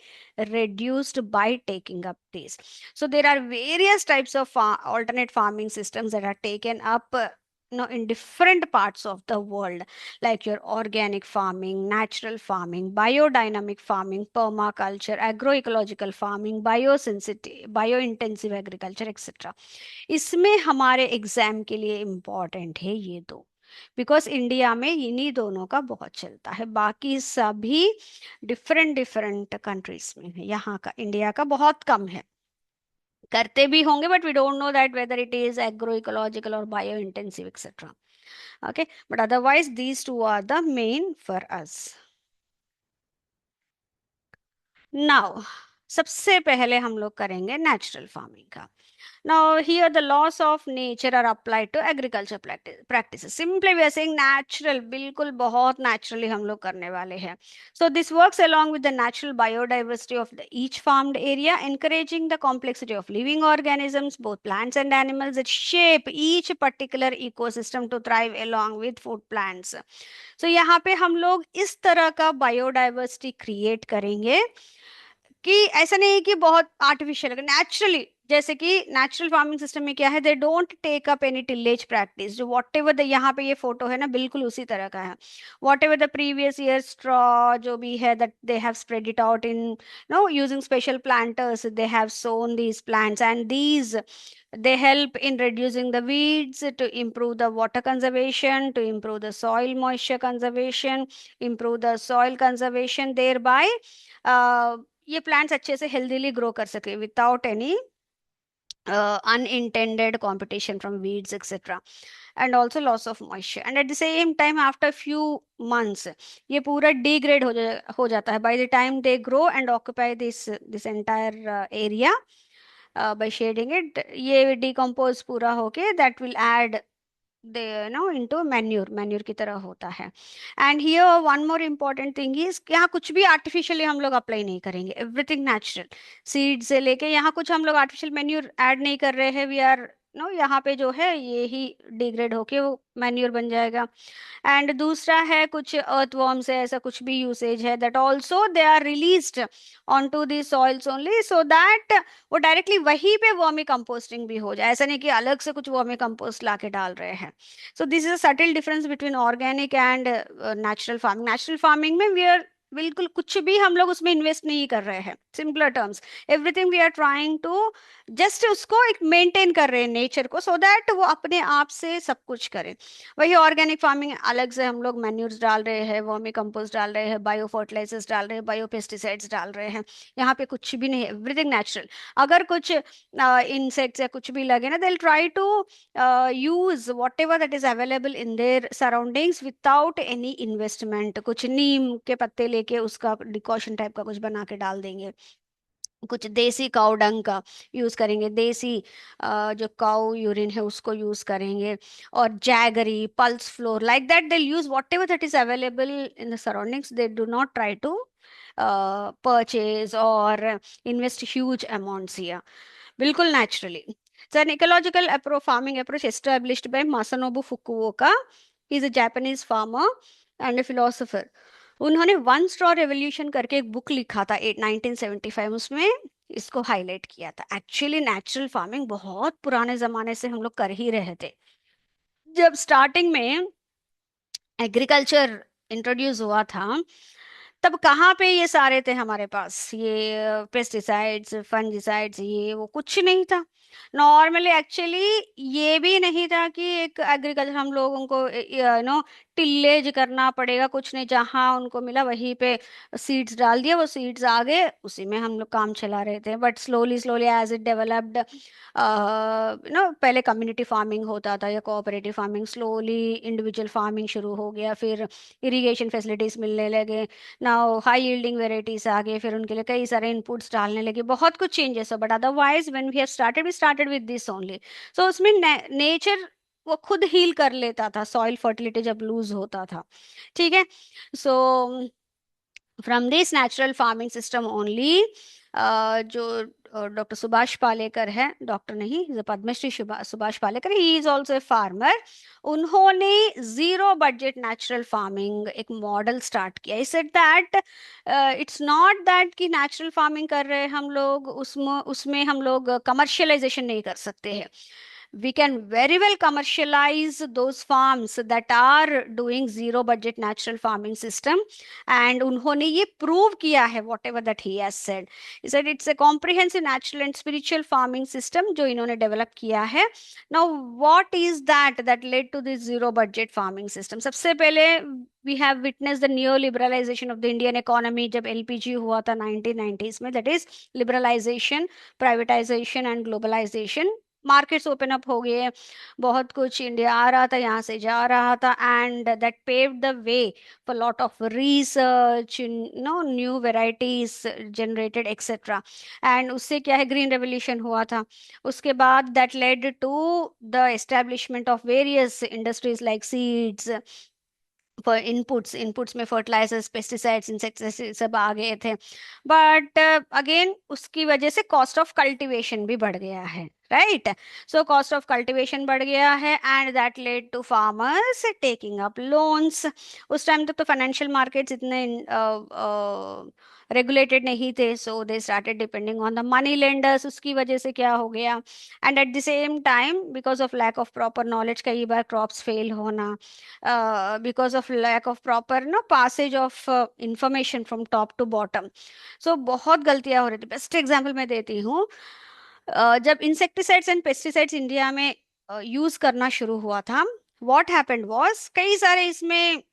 reduced by taking up this. So there are various types of alternate farming systems that are taken up in different parts of the world, like your organic farming, natural farming, biodynamic farming, permaculture, agroecological farming, biosensitive, biointensive agriculture, etc. इसमें हमारे exam के लिए important है ये दो, because India में इन्हीं दोनों का बहुत चलता है, बाकी सभी डिफरेंट डिफरेंट कंट्रीज में है, यहाँ का इंडिया का बहुत कम है। करते भी होंगे but we don't know that whether it is agro ecological और bio intensive etcetera. Okay, but otherwise these two are the main for us. Now सबसे पहले हम लोग करेंगे नेचुरल फार्मिंग का। Now, here the laws of nature are applied to agriculture practices. Simply we are saying natural, बिल्कुल बहुत naturally हम लोग करने वाले हैं. So this works along with the natural biodiversity of each farmed area, encouraging the complexity of living organisms, both plants and animals, that shape each particular ecosystem to thrive along with food plants. So यहाँ पे हम लोग इस तरह का biodiversity create करेंगे कि ऐसा नहीं है कि बहुत आर्टिफिशियल, नेचुरली। जैसे कि नेचुरल फार्मिंग सिस्टम में क्या है, they don't take up any tillage practice, जो वॉट एवर द, यहाँ पे ये फोटो है ना बिल्कुल उसी तरह का है। Whatever the previous year straw जो भी है, that they have spread it out in no using special planters, they have sown these plants, and these they help in reducing the weeds, to improve the water conservation, to improve the soil moisture conservation, improve the soil conservation, thereby ये plants अच्छे से healthily grow कर सके without any unintended competition from weeds etc, and also loss of moisture, and at the same time after few months ये पूरा degrade हो जाता है by the time they grow and occupy this entire area by shading it, ये decompose पूरा होके that will add they into manure की तरह होता है। And here one more important thing is, यहाँ कुछ भी आर्टिफिशियली हम लोग अप्लाई नहीं करेंगे, एवरीथिंग नेचुरल, सीड से लेके यहाँ कुछ हम लोग आर्टिफिशियल मैन्यूर ऐड नहीं कर रहे हैं। वी आर नो यहाँ पे जो है ये ही डिग्रेड होके वो मैन्यूर बन जाएगा। एंड दूसरा है कुछ अर्थवॉर्म से ऐसा कुछ भी यूसेज है, that also they are released on to the soils only, so that वो डायरेक्टली वहीं पे वर्मी कंपोस्टिंग भी हो जाए, ऐसा नहीं कि अलग से कुछ वर्मी कंपोस्ट ला के डाल रहे हैं। So this is a subtle difference between organic and natural farming. Natural farming में वी आर बिल्कुल कुछ भी हम लोग उसमें इन्वेस्ट नहीं कर रहे हैं, simpler terms everything we are trying to just उसको एक मेंटेन कर रहे हैं नेचर को, सो दैट वो अपने आप से सब कुछ करे। वही ऑर्गेनिक फार्मिंग अलग से हम लोग मैन्यूर्स डाल रहे हैं, वर्मी कंपोस्ट डाल रहे हैं, बायो फर्टिलाइजर्स डाल रहे हैं, बायो पेस्टिसाइड्स डाल रहे हैं, यहाँ पे कुछ भी नहीं है, एवरीथिंग नेचुरल। अगर कुछ इंसेक्ट्स या कुछ भी लगे ना, they will try to use whatever that is available in their surroundings without any investment. कुछ नीम के पत्ते लेके उसका डिकॉशन टाइप का कुछ बना के डाल देंगे, कुछ देसी काउ डंग का यूज करेंगे, देसी जो काउ यूरिन है उसको यूज करेंगे, और jaggery, pulse flour, like that they use whatever that is available in the surroundings. They do not try to purchase or invest huge amounts here, बिल्कुल naturally. It's an ecological farming approach established by Masanobu Fukuoka. He is a Japanese farmer and a philosopher. उन्होंने one straw revolution करके एक book लिखा था 1975, उसमें इसको highlight किया था। एक्चुअली नेचुरल फार्मिंग बहुत पुराने जमाने से हम लोग कर ही रहे थे। जब स्टार्टिंग में एग्रीकल्चर इंट्रोड्यूस हुआ था, तब कहाँ पे ये सारे थे हमारे पास, ये पेस्टिसाइड्स, फंगिसाइड्स, ये वो कुछ नहीं था। नॉर्मली एक्चुअली ये भी नहीं था कि एक एग्रीकल्चर हम लोगों को टिल्लेज करना पड़ेगा, कुछ नहीं, जहाँ उनको मिला वहीं पे सीड्स डाल दिया, वो सीड्स आ गए, उसी में हम लोग काम चला रहे थे। But slowly slowly as it developed, पहले कम्युनिटी फार्मिंग होता था या cooperative farming, slowly individual farming शुरू हो गया, फिर इरिगेशन फैसिलिटीज मिलने लगे, नाउ हाई यील्डिंग वेराइटीज आ गए, फिर उनके लिए कई सारे इनपुट्स डालने लगे, बहुत कुछ चेंजेस हो। But otherwise when we have started, we started with this only. So उसमें नेचर वो खुद हील कर लेता था, सॉइल फर्टिलिटी जब लूज होता था, ठीक है। So from this natural farming system only, जो डॉक्टर सुभाष पालेकर है, डॉक्टर नहीं, Padmashri Subhash Palekar, he is also a farmer. उन्होंने जीरो बजट नेचुरल फार्मिंग एक मॉडल स्टार्ट किया। Is that it's not that कि नेचुरल फार्मिंग कर रहे हैं हम लोग, उसमें उसमें हम लोग कमर्शियलाइजेशन नहीं कर सकते हैं। we can very well commercialize those farms that are doing zero budget natural farming system. And उन्होंने ये prove किया है whatever that he has said. He said it's a comprehensive natural and spiritual farming system जो इन्होंने develop किया है. Now what is that led to this zero budget farming system? सबसे पहले we have witnessed the neoliberalization of the Indian economy जब LPG हुआ था 1990s में, that is liberalization, privatization and globalization. Markets open up हो गए, बहुत कुछ इंडिया आ रहा था, यहाँ से जा रहा था, and that paved the way for lot of research, no new varieties generated etcetera. And उससे क्या है, ग्रीन रेवोल्यूशन हुआ था. उसके बाद that led to the establishment of various industries like seeds, for inputs में फर्टिलाइजर्स, पेस्टिसाइड्स, इंसेक्टिसाइड्स सब आ गए थे. बट अगेन उसकी वजह से कॉस्ट ऑफ कल्टीवेशन भी बढ़ गया है, right. So cost of cultivation बढ़ गया है and that led to farmers taking up loans. उस टाइम तक तो फाइनेंशियल मार्केट्स इतने रेगुलेटेड नहीं थे, so they started depending on the money lenders. उसकी वजह से क्या हो गया, and at the same time because of lack of proper knowledge कई बार क्रॉप्स फेल होना, because of lack of proper no passage of information from top to bottom. So बहुत गलतियां हो रही थी. बेस्ट एग्जाम्पल मैं देती हूँ. जब इंसेक्टिसाइड्स एंड पेस्टिसाइड्स इंडिया में यूज करना शुरू हुआ था, व्हाट हैपेंड वाज कई सारे इसमें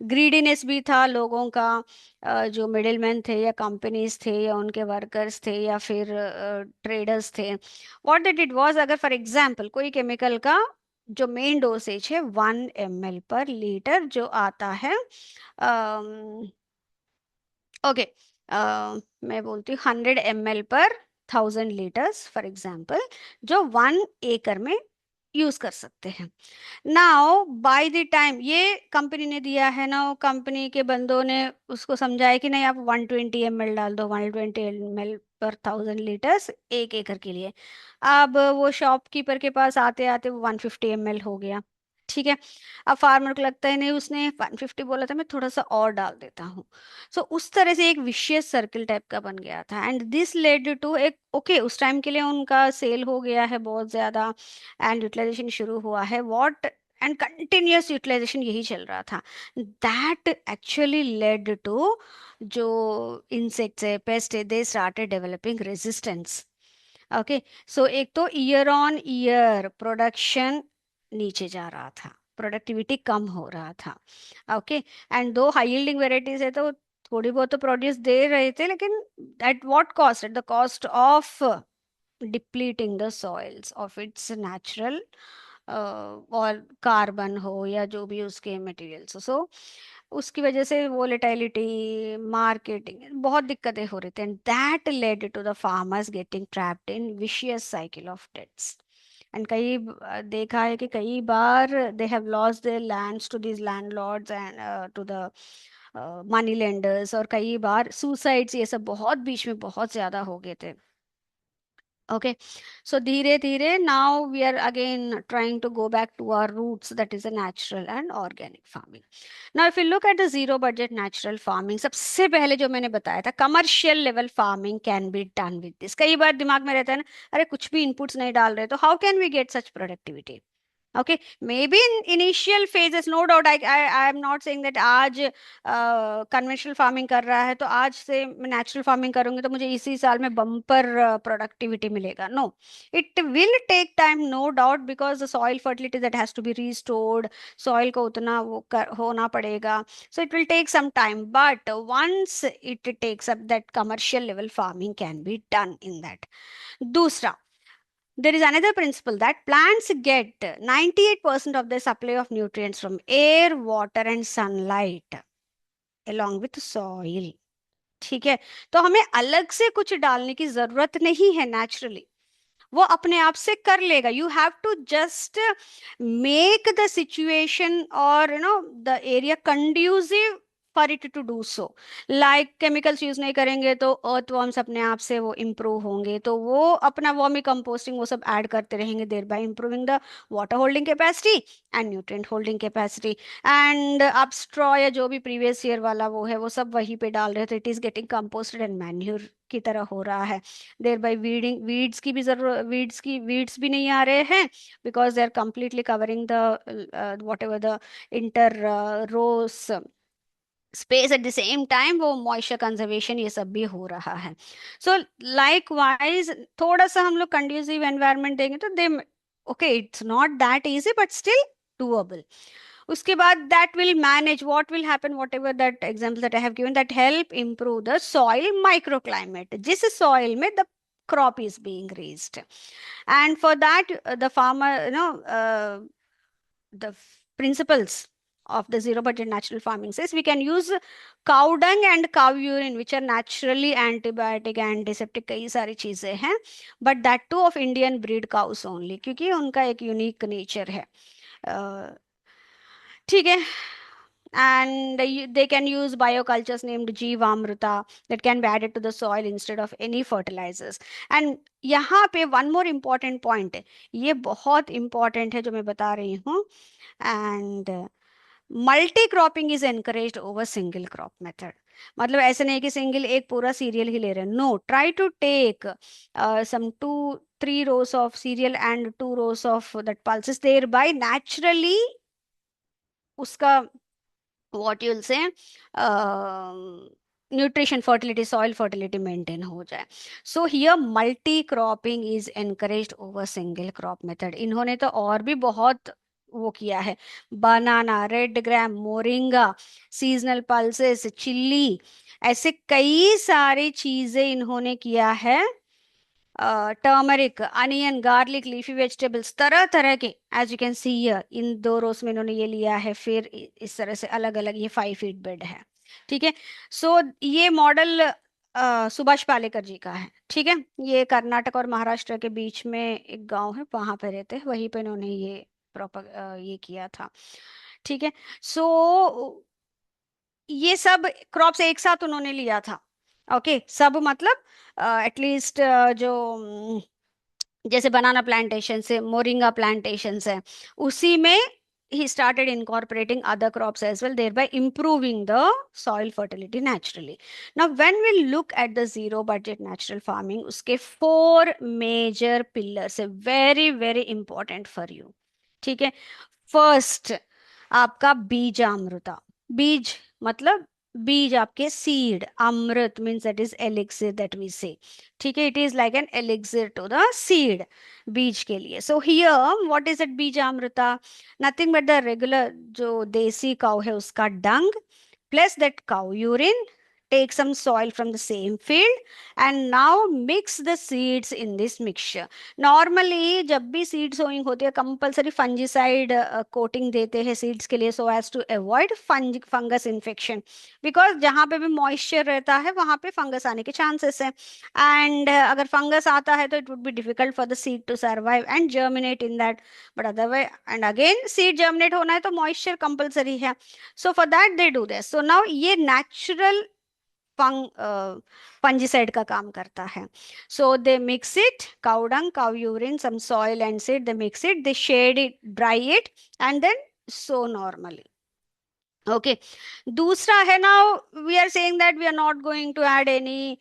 ग्रीडीनेस भी था लोगों का, जो मिडिलमैन थे या कंपनीज थे या उनके वर्कर्स थे या फिर ट्रेडर्स थे. व्हाट दे डिड वाज, अगर फॉर एग्जांपल कोई केमिकल का जो मेन डोसेज है 1 ml पर लीटर जो आता है, ओके मैं बोलती हूँ 100 ml पर 1000 लीटर्स फॉर एग्जाम्पल, जो 1 एकड़ में यूज कर सकते हैं. नाउ बाय द टाइम ये कंपनी ने दिया है ना, कंपनी के बंदों ने उसको समझाया कि नहीं आप 120 ml डाल दो, 120 ml पर 1000 लीटर्स 1 एकड़ के लिए. अब वो शॉपकीपर के पास आते आते वो 150 ml हो गया. ठीक है. अब फार्मर को लगता है नहीं उसने 150 बोला था, मैं थोड़ा सा और डाल देता हूँ. सो उस तरह से एक विशियस सर्किल टाइप का बन गया था एंड दिस लेड टू एक ओके उस टाइम के लिए उनका सेल हो गया है बहुत ज्यादा एंड यूटिलाइजेशन शुरू हुआ है, व्हाट एंड कंटिन्यूअस यूटिलाइजेशन यही चल रहा था. दैट एक्चुअली लेड टू जो इंसेक्ट्स है, पेस्ट है, they started developing resistance. Okay. So एक तो ईयर ऑन ईयर प्रोडक्शन नीचे जा रहा था, प्रोडक्टिविटी कम हो रहा था. ओके. एंड दो हाई यील्डिंग वेराइटीज है तो थोड़ी बहुत तो प्रोड्यूस दे रहे थे, लेकिन at what cost, at the cost of depleting the soils of its natural और कार्बन हो या जो भी उसके मटेरियल्स हो. सो उसकी वजह से वोलेटिलिटी, मार्केटिंग, बहुत दिक्कतें हो रही थी and that led to the farmers getting trapped in vicious cycle of debts. And देखा है कि कई बार they have lost their lands to this landlords and to the money lenders, और कई बार सुसाइड्स ये सब बहुत बीच में बहुत ज्यादा हो गए थे. Okay, so धीरे धीरे now we are again trying to go back to our roots, that is a natural and organic farming. Now if you look at the zero budget natural farming, सबसे पहले जो मैंने बताया था commercial level farming can be done with this. कई बार दिमाग में रहता है ना, अरे कुछ भी inputs नहीं डाल रहे तो how can we get such productivity? Okay, maybe in initial phases, no doubt. I am not saying that आज कन्वेंशनल फार्मिंग कर रहा है तो आज से मैं नेचुरल फार्मिंग करूंगी तो मुझे इसी साल में बम्पर प्रोडक्टिविटी मिलेगा. No, it will take time, no doubt, because the soil fertility that has to be restored, soil को उतना होना पड़ेगा. So it will take some time, but once it takes up that commercial level farming can be done in that. दूसरा, there is another principle that plants get 98% of their supply of nutrients from air, water and sunlight along with soil. ठीक है. तो हमें अलग से कुछ डालने की जरूरत नहीं है, नेचुरली वो अपने आप से कर लेगा. You have to just make the situation और the area conducive for it to do so. Like chemicals use नहीं करेंगे तो अर्थवर्म्स अपने आप से वो इम्प्रूव होंगे, तो वो अपना वर्मी कंपोस्टिंग वो सब ऐड करते रहेंगे, there by improving the water holding capacity and nutrient holding capacity. And आप स्ट्रॉ या जो भी प्रीवियस ईयर वाला वो है वो सब वहीं पे डाल रहे थे, it is getting composted and manure की तरह हो रहा है। देर बाय वीडिंग, वीड्स की भी जरूरत, वीड्स भी नहीं आ रहे हैं, because they are completely covering the whatever the inter rows space at the same time, वो मॉइस्चर कंजर्वेशन ये सब भी हो रहा है। सो लाइक वाइज थोड़ा सा हम लोग कंड्यूसिव एनवायरनमेंट देंगे तो they, okay it's not that easy but still doable. उसके बाद that will manage what will happen, whatever that example that I have given, that help improve the soil microclimate जिस soil में the crop is being raised. And for that the farmer, the principles of the zero budget natural farming says we can use cow dung and cow urine which are naturally antibiotic antiseptic, कई सारी चीजें हैं, but that too of Indian breed cows only, क्योंकि उनका एक unique nature है। ठीक है। And they can use biocultures named Jeevamruta that can be added to the soil instead of any fertilizers. And यहाँ पे one more important point है, ये बहुत important है जो मैं बता रही हूँ। And multi cropping is encouraged over single crop method. मतलब ऐसे नहीं कि सिंगल एक पूरा सीरियल ही ले रहे हैं, no, try to take some 2-3 rows of cereal and 2 rows of that pulses, thereby naturally उसका what you'll say nutrition fertility soil fertility maintain हो जाए। So here multi cropping is encouraged over single crop method. इन्होंने तो और भी बहुत वो किया है, banana, red gram, moringa, seasonal pulses, chilli, ऐसे कई सारी चीजें इन्होंने किया है। Turmeric, onion, garlic, leafy vegetables, तरह तरह के, as you can see here in 2 rows में इन्होंने ये लिया है, फिर इस तरह से अलग अलग, ये 5 feet बेड है। ठीक है। सो ये मॉडल सुभाष पालेकर जी का है। ठीक है। ये कर्नाटक और महाराष्ट्र के बीच में एक गांव है, वहां पे रहते हैं, वहीं पे इन्होंने ये प्रॉपर ये किया था। ठीक है। सो ये सब क्रॉप्स एक साथ उन्होंने लिया था। ओके सब मतलब एटलीस्ट जो जैसे बनाना प्लांटेशन से, मोरिंगा प्लांटेशन है, उसी में he started incorporating other crops as well, thereby improving the soil fertility naturally. Now when we look at the zero budget natural farming, उसके 4 major pillars है, very very important for you। ठीक है। First आपका बीजामृता। बीज मतलब बीज आपके seed, अमृत means that is elixir that we say. ठीक है। It is like an elixir to the seed, बीज के लिए। So here what is that बीजामृता, नथिंग बट द रेगुलर जो देसी काउ है उसका dung plus that cow urine, take some soil from the same field and now mix the seeds in this mixture। Normally जब भी seed sowing होती है compulsory fungicide coating देते हैं सीड्स के लिए, so as to avoid fungus infection, because जहाँ पे भी मॉइस्चर रहता है वहाँ पे फंगस आने के चांसेस है। एंड अगर फंगस आता है तो it would be difficult for the seed to survive and germinate in that, but otherwise and again seed germinate होना है तो मॉइस्चर कंपलसरी है। So for that they do this. So now ये natural fungicide का काम करता है। So they mix it, cow dung, cow urine, some soil and seed, they mix it, they shade it, dry it and then sow normally. Okay. दूसरा है ना, we are saying that we are not going to add any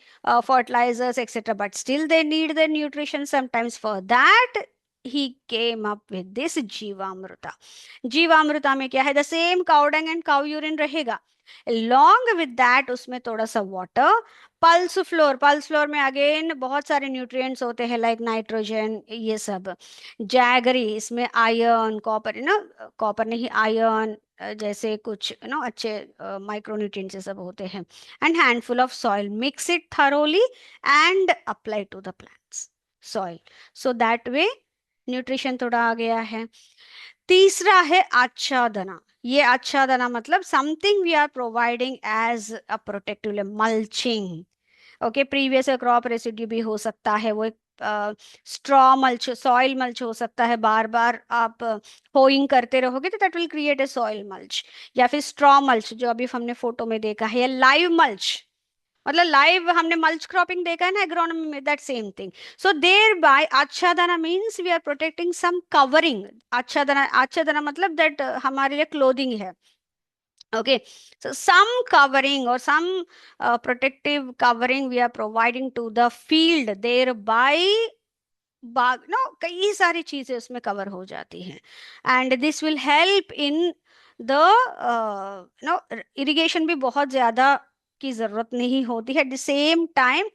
fertilizers etc, but still they need the nutrition sometimes, for that he came up with this जीवामृता। जीवामृता में क्या है, the same cow dung and cow urine रहेगा, along with that उसमें थोड़ा सा water, pulse floor में again बहुत सारे न्यूट्रिएंट्स होते हैं लाइक नाइट्रोजन ये सब, जैगरी इसमें आयरन, कॉपर ना, कॉपर नहीं आयरन, जैसे कुछ अच्छे माइक्रोन्यूट्रिएंट्स ये सब होते हैं, and handful of soil, mix it thoroughly and apply to the plants soil, so that way nutrition थोड़ा आ गया है। तीसरा है आच्छादना। ये आच्छादना मतलब something we are providing as a protective mulching. Okay. Previous crop residue भी हो सकता है, वो एक स्ट्रॉ मल्च, सॉइल मल्च हो सकता है, बार बार आप होइंग करते रहोगे तो that will create a soil mulch. या फिर स्ट्रॉ मल्च जो अभी हमने फोटो में देखा है, या लाइव मल्च, मतलब लाइव हमने मल्च क्रॉपिंग देखा है ना एग्रोनॉमी में, that same thing. So thereby आच्छादना means we are protecting some covering. आच्छादना, आच्छादना मतलब दैट हमारे लिए क्लोथिंग है। Okay, so some covering or some protective covering we are providing to the field, thereby बाग नो कई सारी चीजें उसमें कवर हो जाती हैं। And this will help in the no irrigation भी बहुत ज्यादा की जरूरत नहीं होती है। एट द सेम टाइम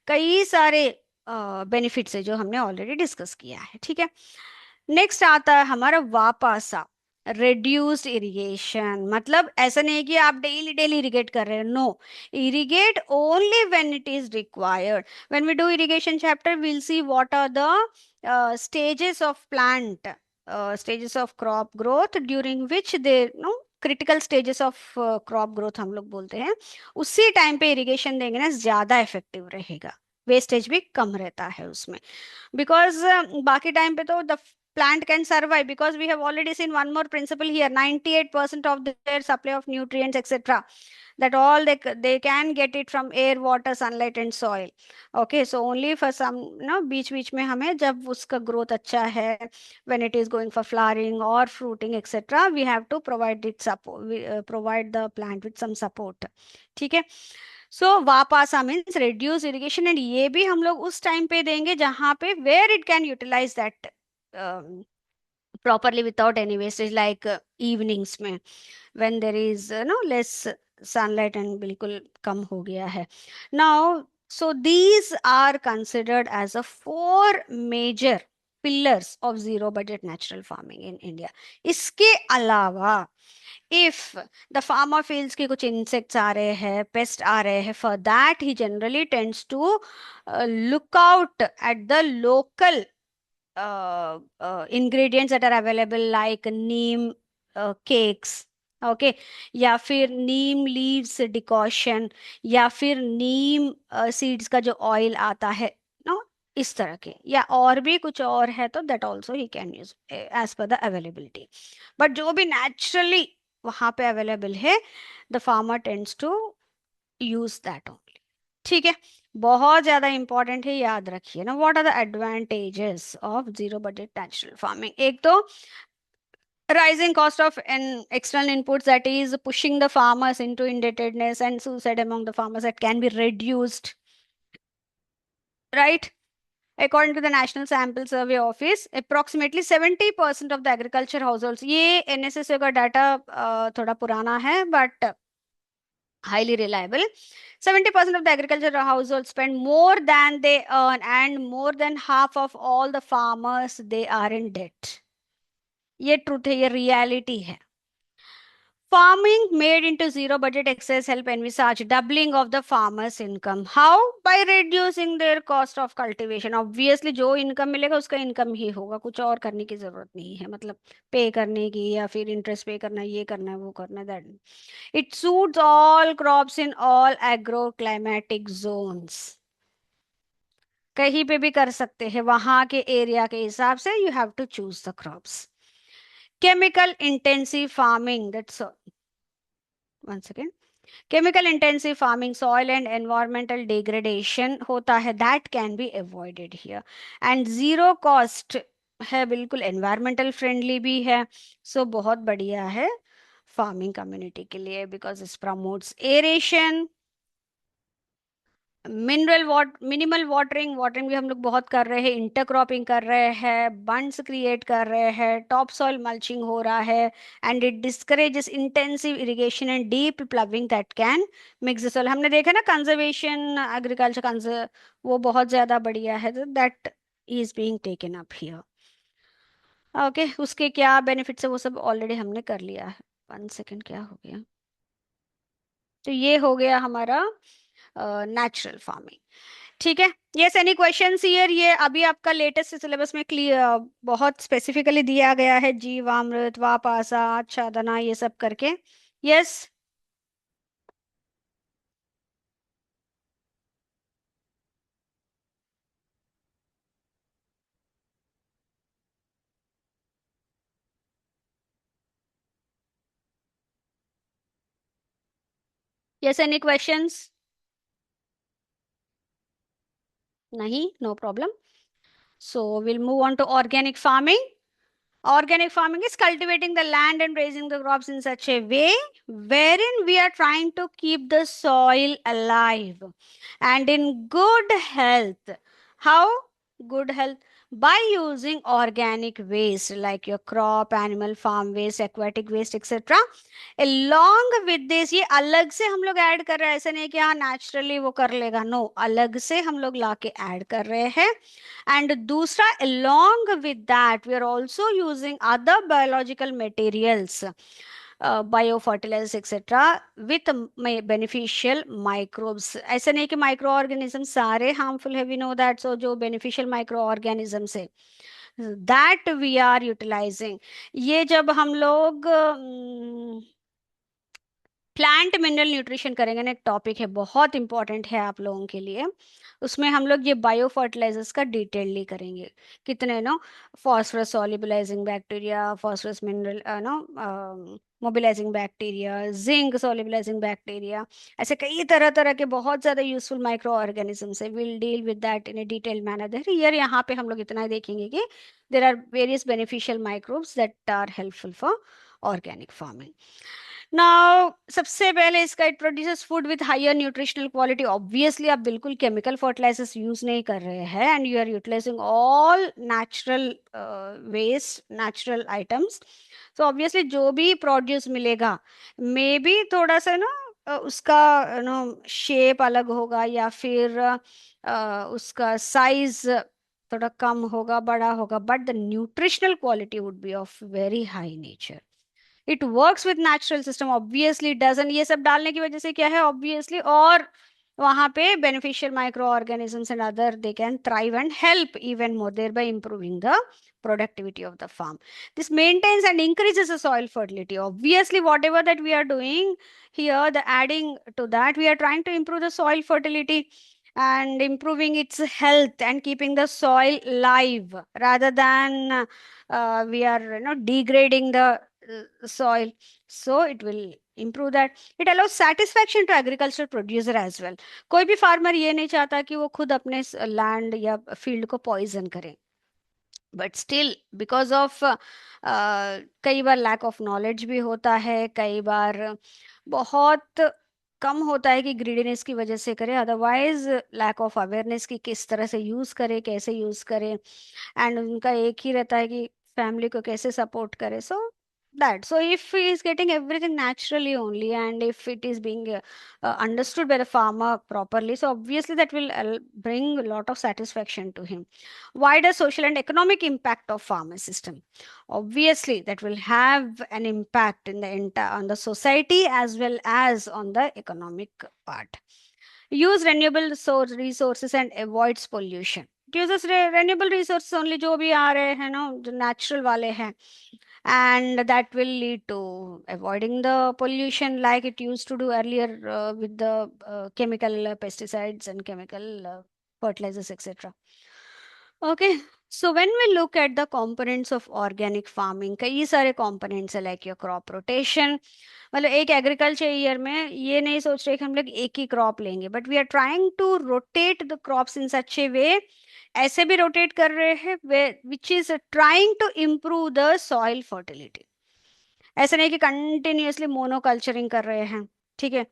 कई सारे बेनिफिट्स है जो हमने ऑलरेडी डिस्कस किया है, ठीक है। नेक्स्ट आता है हमारा वापासा, रिड्यूस्ड इरिगेशन। मतलब ऐसा नहीं है कि आप डेली डेली इरिगेट कर रहे हो, no, irrigate only when it is required. When we do irrigation chapter we'll see what are the stages of plant, stages of crop growth during which they no critical stages of crop growth हम लोग बोलते हैं। उसी time पे irrigation देंगे ना ज्यादा effective रहेगा, वेस्टेज भी कम रहता है उसमें। because बाकी टाइम पे तो the plant can survive, because we have already seen one more principle here, 98% of their supply of nutrients etc, that all they can get it from air, water, sunlight and soil। okay, so only for some बीच बीच में हमें जब उसका growth अच्छा है, when it is going for flowering or fruiting etc, we have to provide it support, provide the plant with some support, ठीक है। सो वापासा means reduce irrigation, and ये भी हम लोग उस टाइम पे देंगे जहां पे where it can utilize that properly without any wastage, like evenings में when there is no less sunlight and बिल्कुल कम हो गया है। now so these are considered as a four major pillars of zero budget natural farming in India। इसके अलावा if the farmer feels कि कुछ insects आ रहे हैं, pests आ रहे हैं, for that he generally tends to look out at the local ingredients that are available like neem cakes, okay, या फिर नीम लीव्स डिकॉशन, या फिर नीम सीड्स का जो ऑयल आता है, नो, इस तरह के, या और भी कुछ और है तो that also he can use as per the availability. But जो भी नेचुरली वहां पे अवेलेबल है, the farmer tends to use that only, ठीक है। बहुत ज्यादा इंपॉर्टेंट है, याद रखिए ना। What are the advantages of zero budget natural farming? एक तो rising cost of an external inputs, that is pushing the farmers into indebtedness and suicide among the farmers, that can be reduced, right? According to the National Sample Survey Office, approximately 70% of the agriculture households, ये NSSO का data थोड़ा पुराना है but highly reliable, 70% of the agricultural households spend more than they earn, and more than half of all the farmers they are in debt। ये truth है, ये reality है। Farming made into zero budget excess help envisage doubling of the farmer's income. How? By reducing their cost of cultivation. Obviously जो income मिलेगा उसका income ही होगा, कुछ और करने की जरूरत नहीं है, मतलब पे करने की या फिर इंटरेस्ट पे करना, ये करना है वो करना है, that it suits all crops in all agro climatic zones. कहीं पे भी कर सकते हैं, वहां के एरिया के हिसाब से you have to choose the crops. Chemical intensive farming, that's one second, chemical intensive farming, soil and environmental degradation होता है, that can be avoided here. And zero cost है, बिल्कुल एनवायरमेंटल फ्रेंडली भी है। सो बहुत बढ़िया है फार्मिंग कम्युनिटी के लिए, बिकॉज इस प्रमोट्स एरेशन, मिनरल वाट मिनिमल वाटरिंग, वाटरिंग भी हम लोग बहुत कर रहे हैं, इंटरक्रॉपिंग कर रहे हैं, बंड्स क्रिएट कर रहे हैं, टॉप सॉइल मल्चिंग हो रहा है, and it discourages intensive irrigation and deep प्लविंग that can mix the soil. हमने देखा ना कंजर्वेशन एग्रीकल्चर कंजर्व, वो बहुत ज्यादा बढ़िया है, तो that is being taken up here. Okay, उसके क्या बेनिफिट्स है वो सब ऑलरेडी हमने कर लिया है। वन सेकेंड, क्या हो गया? तो ये हो गया हमारा नेचुरल फार्मिंग, ठीक है। Yes, any questions here? ये अभी आपका लेटेस्ट सिलेबस में क्लियर बहुत स्पेसिफिकली दिया गया है, जीवामृत, वापासा, आच्छादना, ये सब करके। Yes, yes, any questions? नहीं, no problem. So we'll move on to organic farming. Organic farming is cultivating the land and raising the crops in such a way wherein we are trying to keep the soil alive and in good health. How? Good health by using organic waste like your crop, animal farm waste, aquatic waste, etc. Along with this, ये अलग से हम लोग add कर रहे हैं, ऐसा नहीं कि हाँ नेचुरली वो कर लेगा. नो, अलग से हम लोग लाके ऐड कर रहे हैं. एंड दूसरा, along with that we are also using other biological materials, biofertilizers etc. with beneficial microbes. ऐसा नहीं कि माइक्रो ऑर्गेनिज्म सारे हार्मफुल है, वी नो दैट. सो जो बेनिफिशियल माइक्रो ऑर्गेनिजम्स है दैट वी आर यूटिलाइजिंग. ये जब हम लोग प्लांट मिनरल न्यूट्रिशन करेंगे ना, एक टॉपिक है बहुत इंपॉर्टेंट है आप लोगों के लिए. उसमें हम लोग ये बायो फर्टिलाइजर्स का डिटेलली करेंगे. कितने no, phosphorus solubilising bacteria, phosphorus mineral no mobilising bacteria, zinc solubilising bacteria, ऐसे कई तरह तरह के बहुत ज़्यादा यूजफुल माइक्रो ऑर्गेनिजम्स है. Will deal with that in a detail manner there. ईयर यहाँ पे हम लोग इतना ही देखेंगे कि there are various beneficial microbes that are helpful for organic farming. Now सबसे पहले इसका, it produces food with higher nutritional quality. Obviously आप बिल्कुल केमिकल फर्टिलाइजर्स यूज नहीं कर रहे हैं and you are utilizing all natural waste, natural items. तो ऑब्वियसली जो भी प्रोड्यूस मिलेगा मे बी थोड़ा सा ना उसका नो शेप अलग होगा या फिर उसका साइज थोड़ा कम होगा, बड़ा होगा, but the nutritional quality would be of very high nature. It works with natural system, obviously dozen. ये सब डालने की वजह से क्या है, ऑब्वियसली और वहां पे beneficial micro organisms and other they can thrive and help even more there by improving the productivity of the farm. This maintains and increases the soil fertility. Obviously whatever that we are doing here, the adding to that, we are trying to improve the soil fertility and improving its health and keeping the soil live rather than we are degrading the soil. So it will improve that. It allows satisfaction to agricultural producer as well. कोई भी farmer ये नहीं चाहता कि वो खुद अपने land या फील्ड को पॉइजन करे. बट स्टिल बिकॉज ऑफ कई बार लैक ऑफ नॉलेज भी होता है, कई बार बहुत कम होता है कि ग्रीडीनेस की वजह से करे, अदरवाइज लैक ऑफ अवेयरनेस की किस तरह से यूज करे, कैसे यूज करे. एंड उनका एक ही रहता है कि फैमिली को कैसे सपोर्ट करे. सो that, so if he is getting everything naturally only and if it is being understood by the farmer properly, so obviously that will bring a lot of satisfaction to him. Wider social and economic impact of farmer system, obviously that will have an impact in the entire on the society as well as on the economic part. Use renewable source resources and avoids pollution. It uses renewable resources only, जो भी आ रहे हैं ना, जो natural वाले हैं, and that will lead to avoiding the pollution like it used to do earlier with the chemical pesticides and chemical fertilizers etc. Okay, so when we look at the components of organic farming, कई सारे components है like your crop rotation. मतलब एक agriculture year में ये नहीं सोच रहे कि हम लोग एक ही क्रॉप लेंगे, but we are trying to rotate the crops in such a way, ऐसे भी रोटेट कर रहे हैं which is trying to improve the soil fertility. ऐसा नहीं कि कंटिन्यूअसली मोनोकल्चरिंग कर रहे हैं. ठीक है,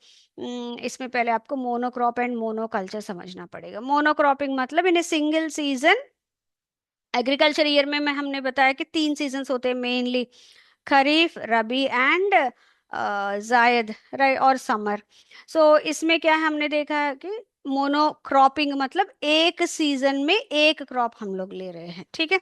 इसमें पहले आपको मोनोक्रॉप एंड मोनोकल्चर समझना पड़ेगा. मोनोक्रॉपिंग मतलब in a single season. Agriculture year में मैं हमने बताया कि 3 सीजन्स होते हैं mainly, kharif, rabi and zaid, right, और समर. सो इसमें क्या है, हमने देखा है कि मोनोक्रॉपिंग मतलब एक सीजन में एक क्रॉप हम लोग ले रहे हैं. ठीक है,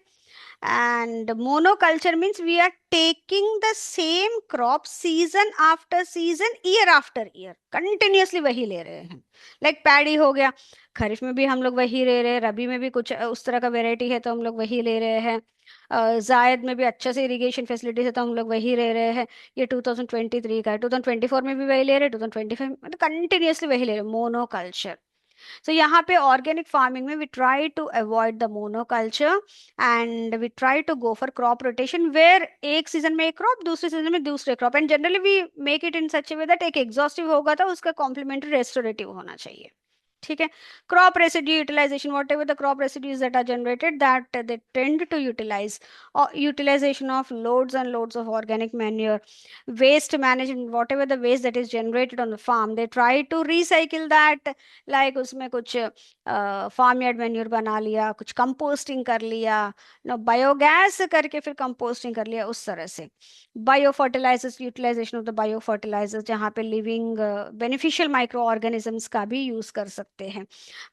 and monoculture means we are taking the same crop season after season, year after year, continuously वही ले रहे हैं. like पैडी हो गया, खरीफ में भी हम लोग वही ले रहे हैं, रबी में भी कुछ उस तरह का वेराइटी है तो हम लोग वही ले रहे हैं, जायद में भी अच्छे से इरिगेशन फैसिलिटीज है तो हम लोग वही ले रहे हैं. ये 2023 का है, 2024 में भी वही ले रहे हैं, 2025 मतलब कंटिन्यूअसली वही ले रहे हैं, मोनोकल्चर. So यहाँ पे ऑर्गेनिक फार्मिंग में we try to avoid the monoculture and we try to go for crop rotation, where एक सीजन में एक क्रॉप, दूसरे सीजन में दूसरे crop, and generally we make it in such a way that एक exhaustive होगा तो उसका कॉम्प्लीमेंट्री रेस्टोरेटिव होना चाहिए। ठीक है। Crop residue utilization, whatever the crop residues that are generated that they tend to utilize, or utilization of loads and loads of organic manure, waste management, whatever the waste that is generated on the farm they try to recycle that, like उसमें कुछ farm yard manure बना लिया, कुछ composting कर लिया, no biogas करके फिर composting कर लिया, उस तरह से। Biofertilizers, utilization of the biofertilizers, जहाँ पे लिविंग बेनिफिशियल माइक्रो ऑर्गेनिजम्स का भी यूज कर सकते हैं।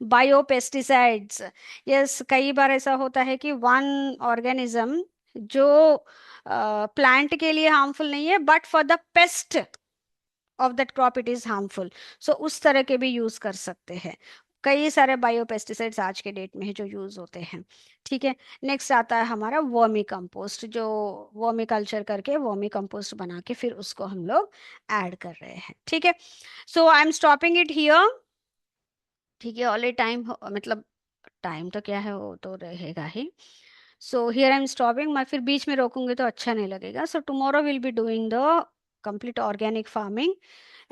बायो पेस्टिसाइड्स, यस, कई बार ऐसा होता है कि वन ऑर्गेनिज्म जो प्लांट के लिए हार्मफुल नहीं है but for the pest of that crop it is harmful, so उस तरह के भी यूज कर सकते हैं। कई सारे बायोपेस्टिसाइड्स आज के डेट में है जो यूज होते हैं। ठीक है। नेक्स्ट आता है हमारा वर्मी कंपोस्ट, जो वर्मी कल्चर करके वर्मी कंपोस्ट बना के फिर उसको हम लोग ऐड कर रहे हैं। ठीक है। So I am stopping it here. ठीक है, ऑलरेडी टाइम, मतलब टाइम तो क्या है वो तो रहेगा ही। So here I am stopping, मैं फिर बीच में रोकूंगी तो अच्छा नहीं लगेगा। So tomorrow will be doing the complete organic farming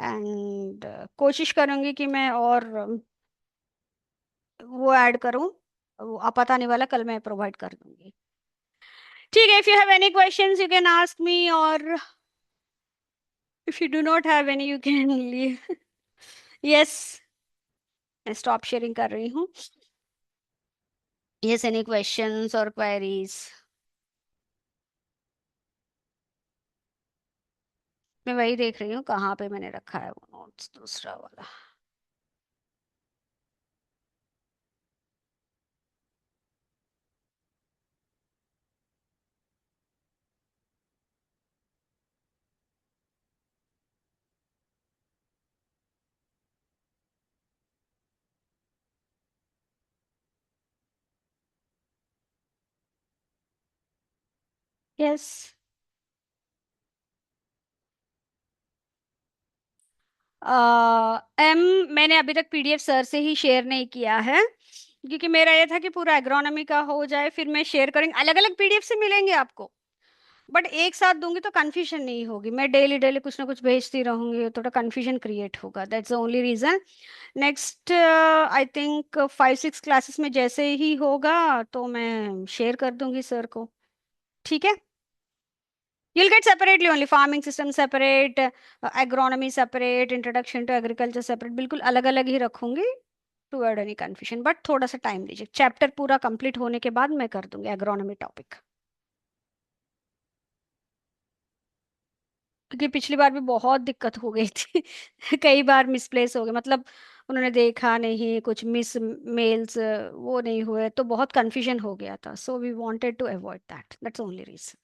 and कोशिश करूंगी कि मैं और वो ऐड करूं, वो पता नहीं वाला कल मैं प्रोवाइड कर दूंगी। ठीक है, if you have any questions you can ask me, और if you do not have any you can leave. Yes, मैं स्टॉप शेयरिंग कर रही हूँ। यस, एनी क्वेश्चंस और क्वेरीज? मैं वही देख रही हूँ कहाँ पे मैंने रखा है वो नोट्स, दूसरा वाला। यस। एम, मैंने अभी तक पीडीएफ सर से ही शेयर नहीं किया है, क्योंकि मेरा ये था कि पूरा एग्रोनॉमी का हो जाए फिर मैं शेयर करेंगे। अलग अलग पीडीएफ से मिलेंगे आपको, बट एक साथ दूंगी तो कंफ्यूजन नहीं होगी। मैं डेली डेली कुछ ना कुछ भेजती रहूंगी, थोड़ा कंफ्यूजन क्रिएट होगा, that's the only reason. Next I think 5-6 classes में जैसे ही होगा तो मैं शेयर कर दूंगी सर को। ठीक है। You'll get separately only, farming system separate, agronomy separate, introduction to agriculture separate, बिल्कुल अलग अलग ही रखूंगी to avoid any confusion. But थोड़ा सा टाइम लीजिए, चैप्टर पूरा कंप्लीट होने के बाद मैं कर दूंगी एग्रोनॉमी टॉपिक, क्योंकि पिछली बार भी बहुत दिक्कत हो गई थी। कई बार मिसप्लेस हो गए, मतलब उन्होंने देखा नहीं, कुछ मिस मेल्स वो नहीं हुए तो बहुत कंफ्यूजन हो गया था। So we wanted to avoid that, that's only reason.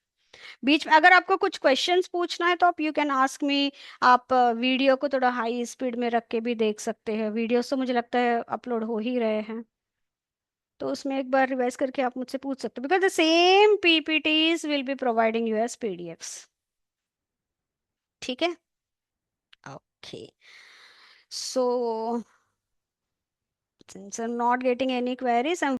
बीच में अगर आपको कुछ क्वेश्चंस पूछना है तो आप यू कैन आस्क मी। आप वीडियो को थोड़ा हाई स्पीड में रख के भी देख सकते हैं, वीडियोस तो मुझे लगता है अपलोड हो ही रहे हैं, तो उसमें एक बार रिवाइज करके आप मुझसे पूछ सकते हो, because the same PPTs will be providing you as PDFs. ठीक है। Okay. So since I'm not getting any queries, I'm